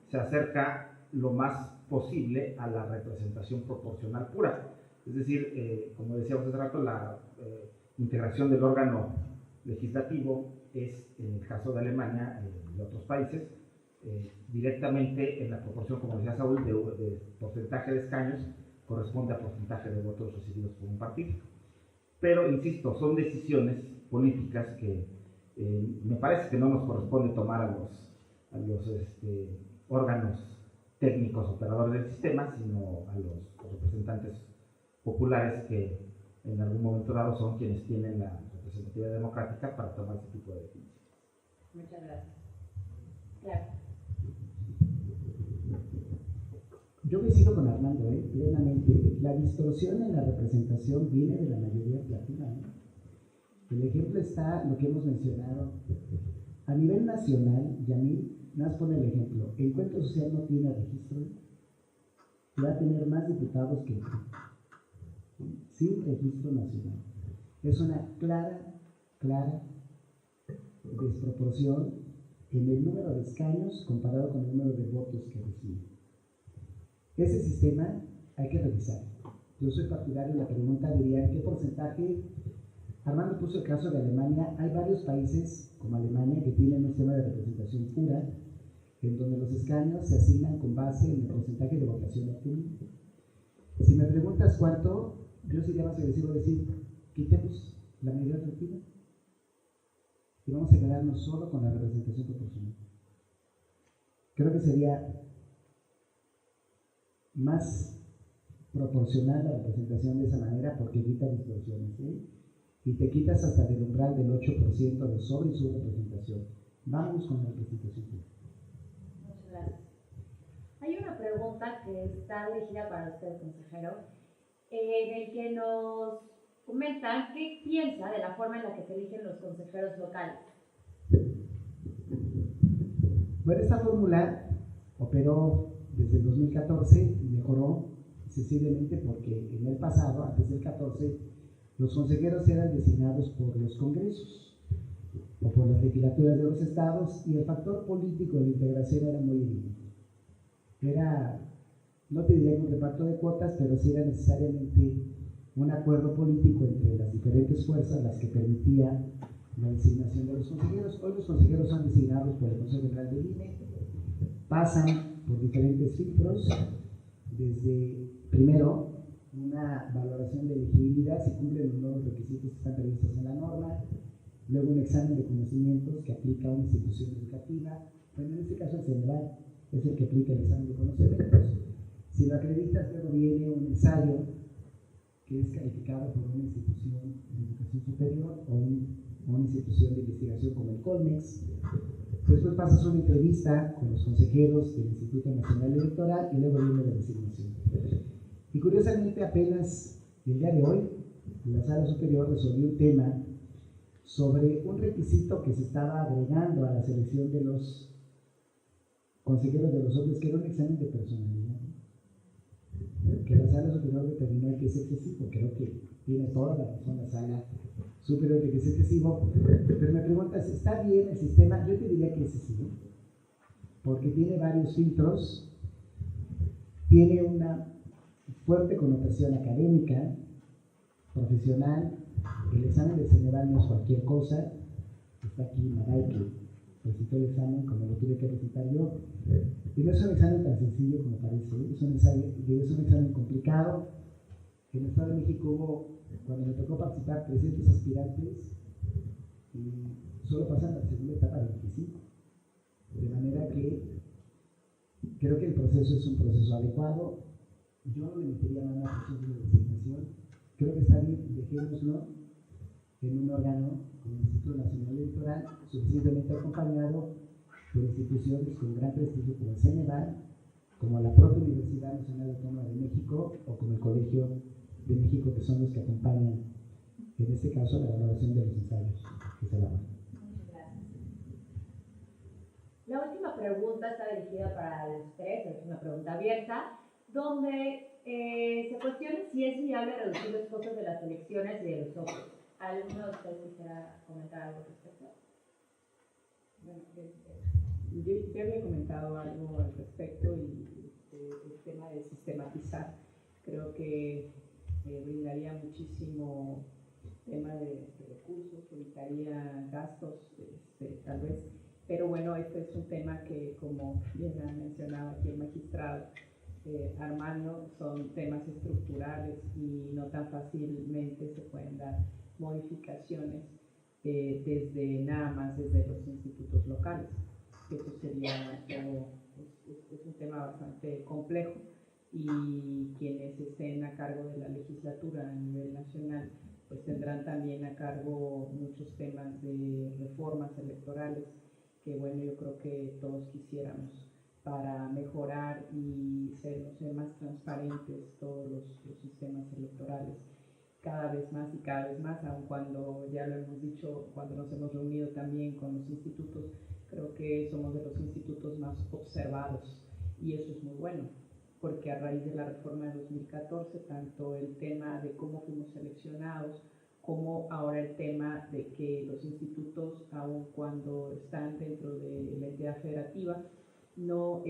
E: se acerca lo más posible a la representación proporcional pura. Es decir, como decíamos hace rato, la integración del órgano legislativo es, en el caso de Alemania y de otros países, directamente en la proporción, como decía Saúl, de porcentaje de escaños corresponde a porcentaje de votos recibidos por un partido. Pero, insisto, son decisiones políticas que me parece que no nos corresponde tomar a los órganos técnicos operadores del sistema, sino a los representantes populares que en algún momento dado son quienes tienen la representatividad democrática para tomar ese tipo de decisiones.
B: Muchas gracias. Claro.
D: Yo coincido con Armando, plenamente. La distorsión en la representación viene de la mayoría relativa, ¿no? El ejemplo está lo que hemos mencionado. A nivel nacional, Yamil nos pone el ejemplo. Encuentro Social no tiene registro y va a tener más diputados que el PRI, sin registro nacional. Es una clara desproporción en el número de escaños comparado con el número de votos que recibe. Ese sistema hay que revisar. Yo soy partidario de la pregunta, diría, ¿qué porcentaje? Armando puso el caso de Alemania. Hay varios países, como Alemania, que tienen un sistema de representación pura, en donde los escaños se asignan con base en el porcentaje de votación obtenido. Si me preguntas cuánto, yo sería más agresivo decir, quitemos la mayoría relativa y vamos a quedarnos solo con la representación proporcional. Creo que sería más proporcional la representación de esa manera, porque evita distorsiones, y te quitas hasta del umbral del 8% de sobre y subrepresentación. Vamos con la representación pública.
B: Muchas gracias. Hay una pregunta que está dirigida para usted, consejero, en el que nos comentan qué piensa de la forma en la que se eligen los consejeros locales.
D: Bueno, esta fórmula operó desde el 2014 y mejoró sensiblemente porque en el pasado, antes del 14, los consejeros eran designados por los congresos o por las legislaturas de los estados, y el factor político de la integración era muy evidente. No te diría un reparto de cuotas, pero sí era necesariamente un acuerdo político entre las diferentes fuerzas las que permitía la designación de los consejeros. Hoy los consejeros son designados por el Consejo General del INE, pasan por diferentes filtros, desde, primero, una valoración de elegibilidad si cumplen los nuevos requisitos que están previstos en la norma, luego un examen de conocimientos que aplica una institución educativa. Bueno, en este caso el CENEVAL es el que aplica el examen de conocimientos. Si lo acreditas, luego viene un ensayo que es calificado por una institución de educación superior o una institución de investigación como el Colmex. Después pasas una entrevista con los consejeros del Instituto Nacional Electoral y luego viene la designación. Y curiosamente, apenas el día de hoy, la Sala Superior resolvió un tema sobre un requisito que se estaba agregando a la selección de los consejeros de los hombres, que era un examen de personalidad, que la Sala Superior determinó que es excesivo. Creo que tiene toda la razón la Sala Superior de que es excesivo, pero me preguntas, ¿está bien el sistema? Yo te diría que es excesivo, porque tiene varios filtros, tiene una fuerte connotación académica, profesional. El examen de Ceneval no es cualquier cosa. Está aquí Maray, que recitó el examen como lo tuve que recitar yo. Y no es un examen tan sencillo como parece, es un examen complicado. En el Estado de México hubo, cuando me tocó participar, 300 aspirantes y solo pasan a la segunda etapa 25. De manera que creo que el proceso es un proceso adecuado. Yo no le metería mano al proceso de designación. Creo que está bien, dejémoslo en un órgano como el Instituto Nacional Electoral, suficientemente acompañado por instituciones con gran prestigio como el Ceneval, como la propia Universidad Nacional Autónoma de México o como el Colegio de México, que son los que acompañan, en este caso, la elaboración de los ensayos que se elaboran.
B: Muchas gracias. La última pregunta está dirigida para los tres, es una pregunta abierta, donde se cuestiona si es viable reducir los costos de las elecciones y de los otros. ¿Alguno de ustedes quisiera comentar algo al respecto?
C: Bueno, yo había comentado algo al respecto y el tema de sistematizar creo que brindaría muchísimo tema de recursos, evitaría gastos, tal vez, pero bueno, este es un tema que, como bien ha mencionado aquí el magistrado Armando, son temas estructurales y no tan fácilmente se pueden dar modificaciones desde nada más desde los institutos locales. Eso sería algo, es un tema bastante complejo y quienes estén a cargo de la legislatura a nivel nacional pues tendrán también a cargo muchos temas de reformas electorales que bueno, yo creo que todos quisiéramos para mejorar y ser más transparentes todos los sistemas electorales cada vez más y cada vez más, aun cuando ya lo hemos dicho, cuando nos hemos reunido también con los institutos, creo que somos de los institutos más observados y eso es muy bueno, porque a raíz de la reforma de 2014, tanto el tema de cómo fuimos seleccionados, como ahora el tema de que los institutos, aun cuando están dentro de la entidad federativa, no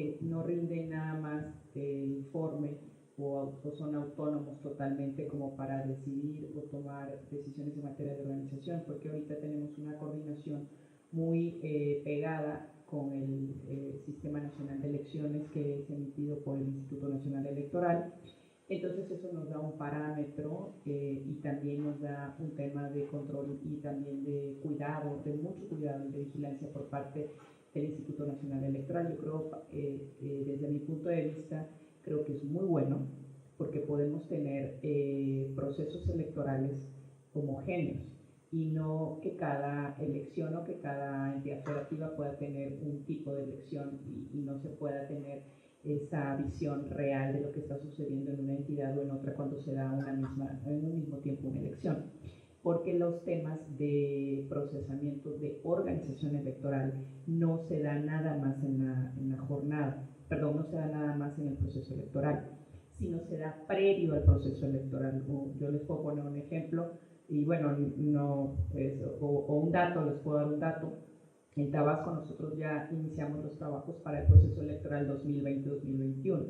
C: rinden nada más informe o son autónomos totalmente como para decidir o tomar decisiones en materia de organización, porque ahorita tenemos una coordinación muy pegada con el Sistema Nacional de Elecciones que es emitido por el Instituto Nacional Electoral. Entonces eso nos da un parámetro y también nos da un tema de control y también de cuidado, de mucho cuidado y de vigilancia por parte del Instituto Nacional Electoral. Yo creo, desde mi punto de vista, creo que es muy bueno porque podemos tener procesos electorales homogéneos y no que cada elección o que cada entidad federativa pueda tener un tipo de elección y no se pueda tener esa visión real de lo que está sucediendo en una entidad o en otra cuando se da en un mismo tiempo una elección. Porque los temas de procesamiento de organización electoral no se da nada más en la jornada, perdón, no se da nada más en el proceso electoral, sino se da previo al proceso electoral. Yo les puedo poner un ejemplo, y bueno, o un dato, les puedo dar un dato. En Tabasco nosotros ya iniciamos los trabajos para el proceso electoral 2020-2021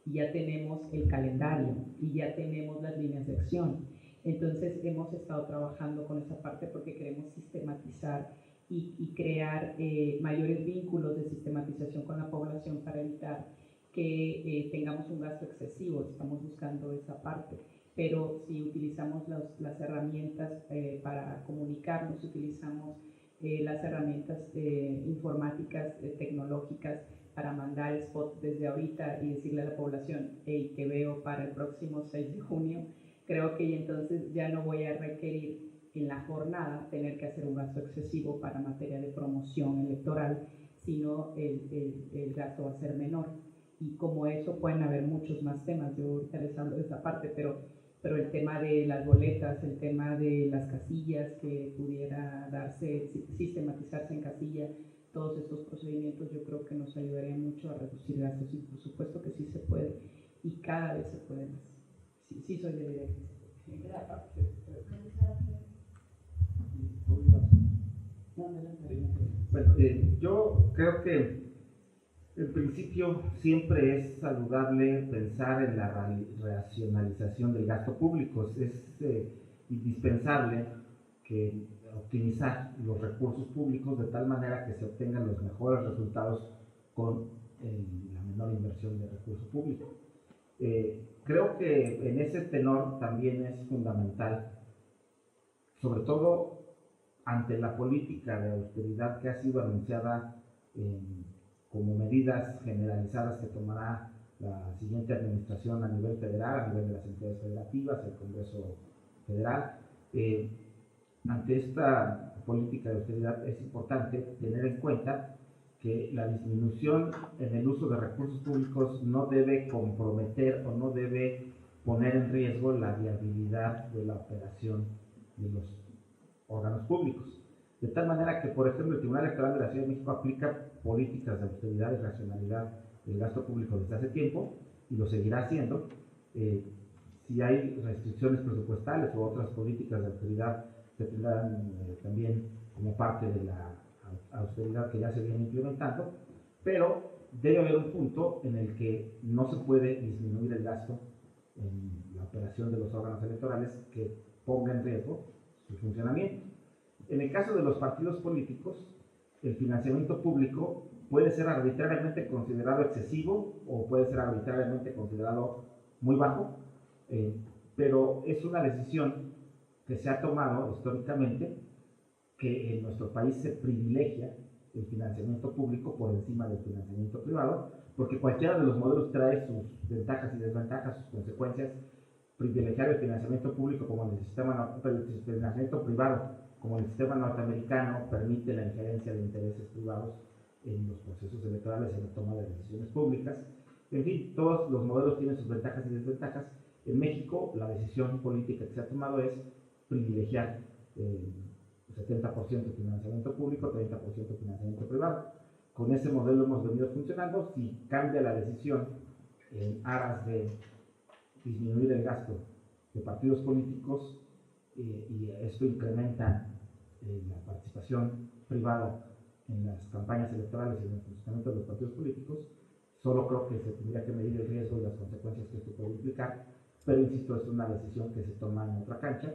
C: y ya tenemos el calendario y ya tenemos las líneas de acción. Entonces hemos estado trabajando con esa parte porque queremos sistematizar y crear mayores vínculos de sistematización con la población para evitar que tengamos un gasto excesivo. Estamos buscando esa parte, pero si utilizamos las herramientas para comunicarnos, utilizamos las herramientas informáticas, tecnológicas para mandar spot desde ahorita y decirle a la población, hey, te veo para el próximo 6 de junio, creo que entonces ya no voy a requerir en la jornada tener que hacer un gasto excesivo para materia de promoción electoral, sino el gasto va a ser menor. Y como eso pueden haber muchos más temas, yo ahorita les hablo de esa parte, pero pero el tema de las boletas, el tema de las casillas, que pudiera sistematizarse en casilla, todos estos procedimientos yo creo que nos ayudaría mucho a reducir gastos, y por supuesto que sí se puede, y cada vez se puede más. Sí soy de la idea que se puede.
E: Bueno, yo creo que en principio siempre es saludable pensar en la racionalización del gasto público. Es indispensable que optimizar los recursos públicos de tal manera que se obtengan los mejores resultados con la menor inversión de recursos públicos. Creo que en ese tenor también es fundamental, sobre todo ante la política de austeridad que ha sido anunciada como medidas generalizadas que tomará la siguiente administración a nivel federal, a nivel de las entidades federativas, el Congreso Federal. Ante esta política de austeridad es importante tener en cuenta que la disminución en el uso de recursos públicos no debe comprometer o no debe poner en riesgo la viabilidad de la operación de los órganos públicos. De tal manera que, por ejemplo, el Tribunal Electoral de la Ciudad de México aplica políticas de austeridad y racionalidad del gasto público desde hace tiempo y lo seguirá haciendo. Si hay restricciones presupuestales o otras políticas de austeridad que tendrán también como parte de la austeridad que ya se viene implementando, pero debe haber un punto en el que no se puede disminuir el gasto en la operación de los órganos electorales que ponga en riesgo su funcionamiento. En el caso de los partidos políticos, el financiamiento público puede ser arbitrariamente considerado excesivo o puede ser arbitrariamente considerado muy bajo, pero es una decisión que se ha tomado históricamente, que en nuestro país se privilegia el financiamiento público por encima del financiamiento privado, porque cualquiera de los modelos trae sus ventajas y desventajas, sus consecuencias. Privilegiar el financiamiento público como el financiamiento privado como el sistema norteamericano permite la injerencia de intereses privados en los procesos electorales, en la toma de decisiones públicas. En fin, todos los modelos tienen sus ventajas y desventajas. En México, la decisión política que se ha tomado es privilegiar 70% financiamiento público, 30% financiamiento privado. Con ese modelo hemos venido funcionando. Si cambia la decisión en aras de disminuir el gasto de partidos políticos y esto incrementa la participación privada en las campañas electorales y en el funcionamiento de los partidos políticos, solo creo que se tendría que medir el riesgo y las consecuencias que esto puede implicar, pero insisto, es una decisión que se toma en otra cancha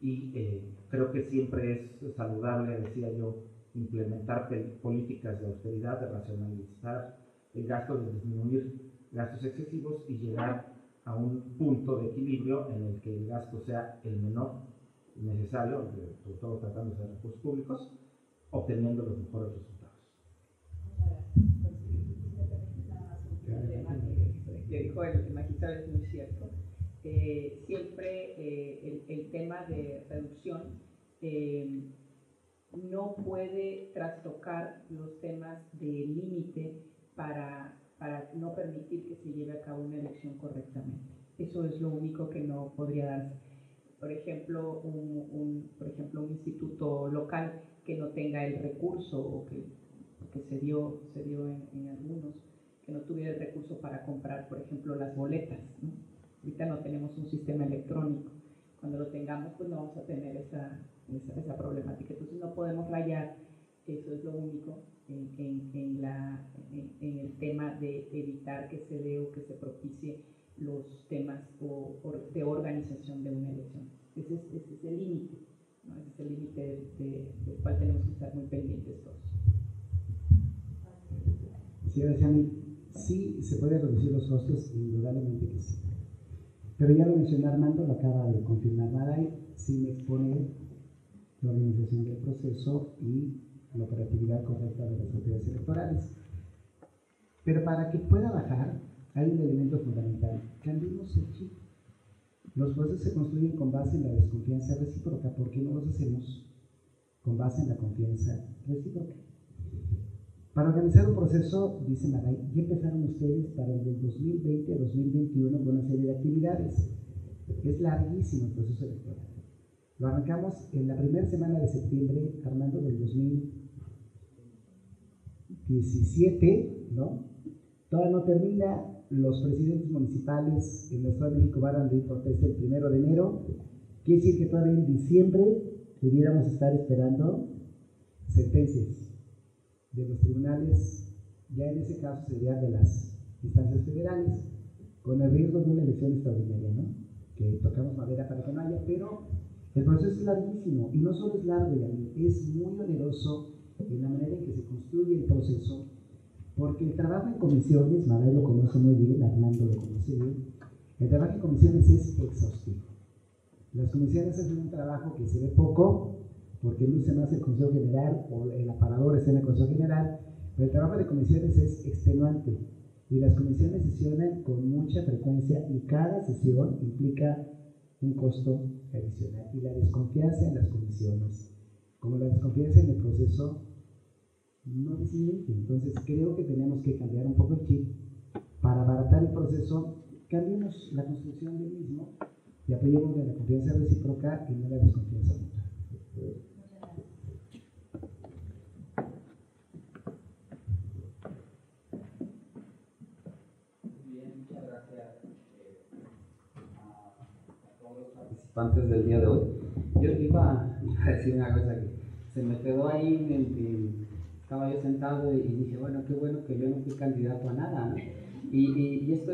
E: y creo que siempre es saludable, decía yo, implementar políticas de austeridad, de racionalizar el gasto, de disminuir gastos excesivos y llegar a un punto de equilibrio en el que el gasto sea el menor necesario, sobre todo tratándose de recursos públicos, obteniendo los mejores resultados.
C: Que dijo el magistrado es muy cierto. Siempre el tema de reducción no puede trastocar los temas de límite para no permitir que se lleve a cabo una elección correctamente. Eso es lo único que no podría darse. Por ejemplo, un instituto local que no tenga el recurso, o que se dio en algunos, que no tuviera el recurso para comprar, por ejemplo, las boletas, ¿no? Ahorita no tenemos un sistema electrónico. Cuando lo tengamos, pues no vamos a tener esa problemática. Entonces no podemos rayar, eso es lo único, en el tema de evitar que se dé o que se propicie los temas de organización de una elección. Ese es el límite, ¿no? Ese es el límite del cual tenemos que estar muy pendientes todos.
D: Señora Yamil, sí se puede reducir los costos, indudablemente que sí. Pero ya lo mencionó Armando, lo acaba de confirmar Maday, sin exponer la organización del proceso y la operatividad correcta de las autoridades electorales. Pero para que pueda bajar, hay un elemento fundamental: cambiemos el chip. Los procesos se construyen con base en la desconfianza recíproca. ¿Por qué no los hacemos con base en la confianza recíproca? Para organizar un proceso, dice Maday, ya empezaron ustedes para el del 2020 a 2021 con una serie de actividades. Es larguísimo el proceso electoral. Lo arrancamos en la primera semana de septiembre, Armando, del 2017, ¿no? Todavía no termina. Los presidentes municipales en el Estado de México van a rendir protesta el 1 de enero. Quiere decir que todavía en diciembre pudiéramos estar esperando sentencias de los tribunales, ya en ese caso sería de las instancias federales, con el riesgo de una elección extraordinaria, ¿no? Que tocamos madera para que no haya, pero el proceso es larguísimo, y no solo es largo, es muy oneroso en la manera en que se construye el proceso, porque el trabajo en comisiones, Maday lo conoce muy bien, Armando lo conoce bien, el trabajo en comisiones es exhaustivo. Las comisiones hacen un trabajo que se ve poco, porque no se hace el Consejo General o el aparador está en el Consejo General, pero el trabajo de comisiones es extenuante, y las comisiones sesionan con mucha frecuencia, y cada sesión implica un costo adicional, y la desconfianza en las comisiones, como la desconfianza en el proceso, no disminuye. Entonces creo que tenemos que cambiar un poco el chip para abaratar el proceso. Cambiemos la construcción del mismo y apoyemos de la confianza recíproca y no la desconfianza mutua.
A: Bien, muchas gracias a todos los participantes del día de hoy. Yo iba a decir una cosa que se me quedó ahí, estaba yo sentado y dije, bueno, qué bueno que yo no fui candidato a nada, ¿no? Y esto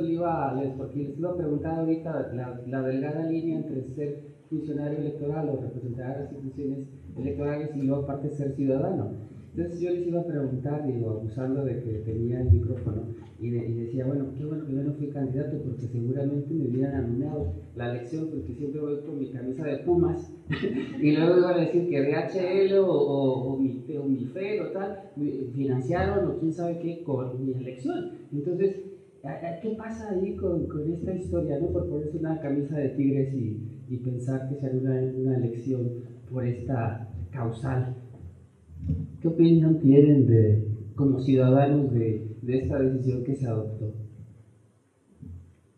A: porque les iba a preguntar ahorita la delgada línea entre ser funcionario electoral o representar a las instituciones electorales y luego aparte ser ciudadano. Entonces yo les iba a preguntar, digo, abusando de que tenía el micrófono, y decía, bueno, qué bueno que yo no fui candidato porque seguramente me hubieran anulado la elección, porque siempre voy con mi camisa de Pumas y luego iban a decir que DHL o mi FED o tal financiaron o quién sabe qué con mi elección. Entonces, ¿qué pasa ahí con esta historia, ¿no? Por ponerse una camisa de Tigres y pensar que será una elección por esta causal. ¿Qué opinión tienen como ciudadanos de esta decisión que se adoptó?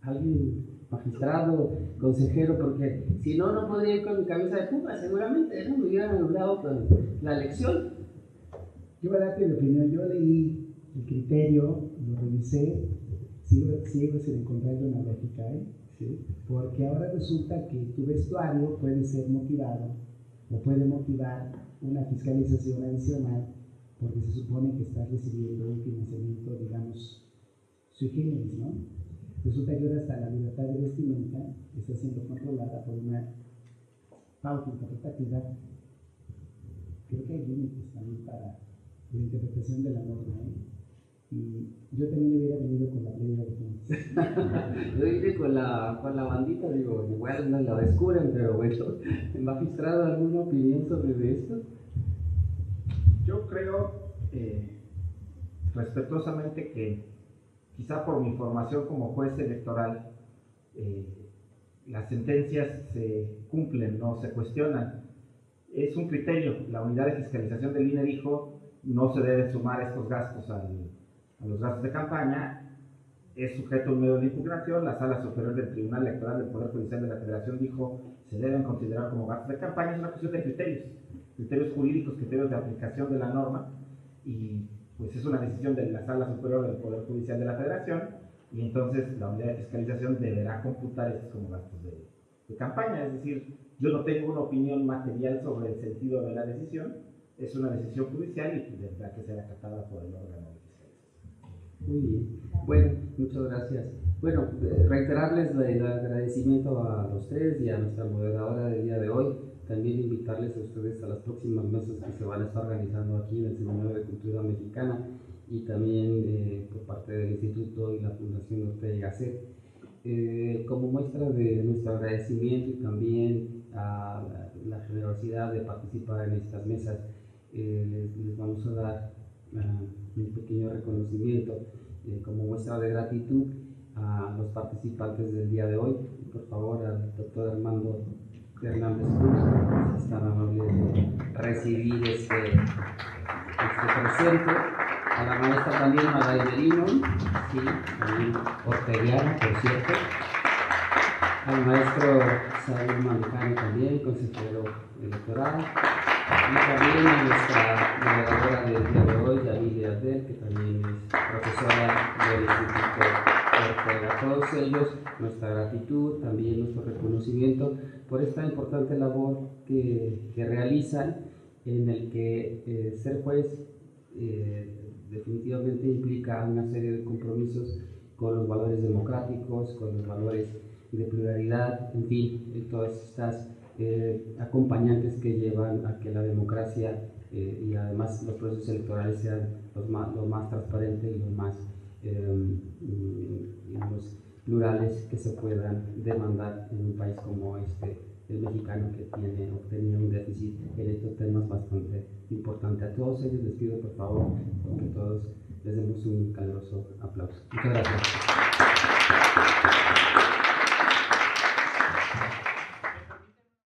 A: ¿Alguien, magistrado, consejero? Porque si no, no podría ir con mi camisa de Pumas, seguramente no me hubieran anulado con la elección.
D: Yo voy a darte mi opinión. Yo leí el criterio, lo revisé, sigo sin encontrarle una lógica, ¿sí? Porque ahora resulta que tu vestuario puede ser motivado o puede motivar una fiscalización adicional porque se supone que estás recibiendo un financiamiento, digamos, sui generis, ¿no? Resulta que ahora hasta la libertad de vestimenta está siendo controlada por una pauta interpretativa. Creo que hay límites también para la interpretación de la norma, Y yo también hubiera venido con la playera de Pumas.
A: Yo vine con la bandita, digo, igual no la descubren, pero bueno. ¿Magistrado, alguna opinión sobre esto?
E: Yo creo respetuosamente que quizá por mi formación como juez electoral las sentencias se cumplen, no se cuestionan. Es un criterio. La unidad de fiscalización del INE dijo no se deben sumar estos gastos a los gastos de campaña. Es sujeto a un medio de impugnación. La Sala Superior del Tribunal Electoral del Poder Judicial de la Federación dijo se deben considerar como gastos de campaña. Es una cuestión de criterios jurídicos, criterios de aplicación de la norma, y pues es una decisión de la Sala Superior del Poder Judicial de la Federación, y entonces la unidad de fiscalización deberá computar estos como gastos de campaña. Es decir, yo no tengo una opinión material sobre el sentido de la decisión. Es una decisión judicial y tendrá que ser acatada por el órgano de fiscalización.
A: Muy bien. Bueno, muchas gracias. Bueno, reiterarles el agradecimiento a los tres y a nuestra moderadora del día de hoy. También invitarles a ustedes a las próximas mesas que se van a estar organizando aquí en el Seminario de Cultura Mexicana y también por parte del Instituto y la Fundación Ortega y Gasset. Como muestra de nuestro agradecimiento y también a la generosidad de participar en estas mesas, les vamos a dar un pequeño reconocimio como muestra de gratitud a los participantes del día de hoy. Por favor, al doctor Armando Hernández Cruz, si es tan amable de recibir este presente. A la maestra también Maday Merino, sí, también orteguiana, por cierto. al maestro Saúl Mandujano también, consejero electoral, y también a nuestra moderadora del día de hoy, Yamile Abdel, que también es profesora del Instituto Ortega. A todos ellos, nuestra gratitud, también nuestro reconocimiento por esta importante labor que realizan, en el que ser juez definitivamente implica una serie de compromisos con los valores democráticos, con los valores de pluralidad, en fin, todas estas acompañantes que llevan a que la democracia y además los procesos electorales sean lo más transparentes y los más digamos, plurales que se puedan demandar en un país como el mexicano, que tenía un déficit en estos temas bastante importante. A todos ellos les pido por favor que todos les demos un caluroso aplauso. Muchas gracias.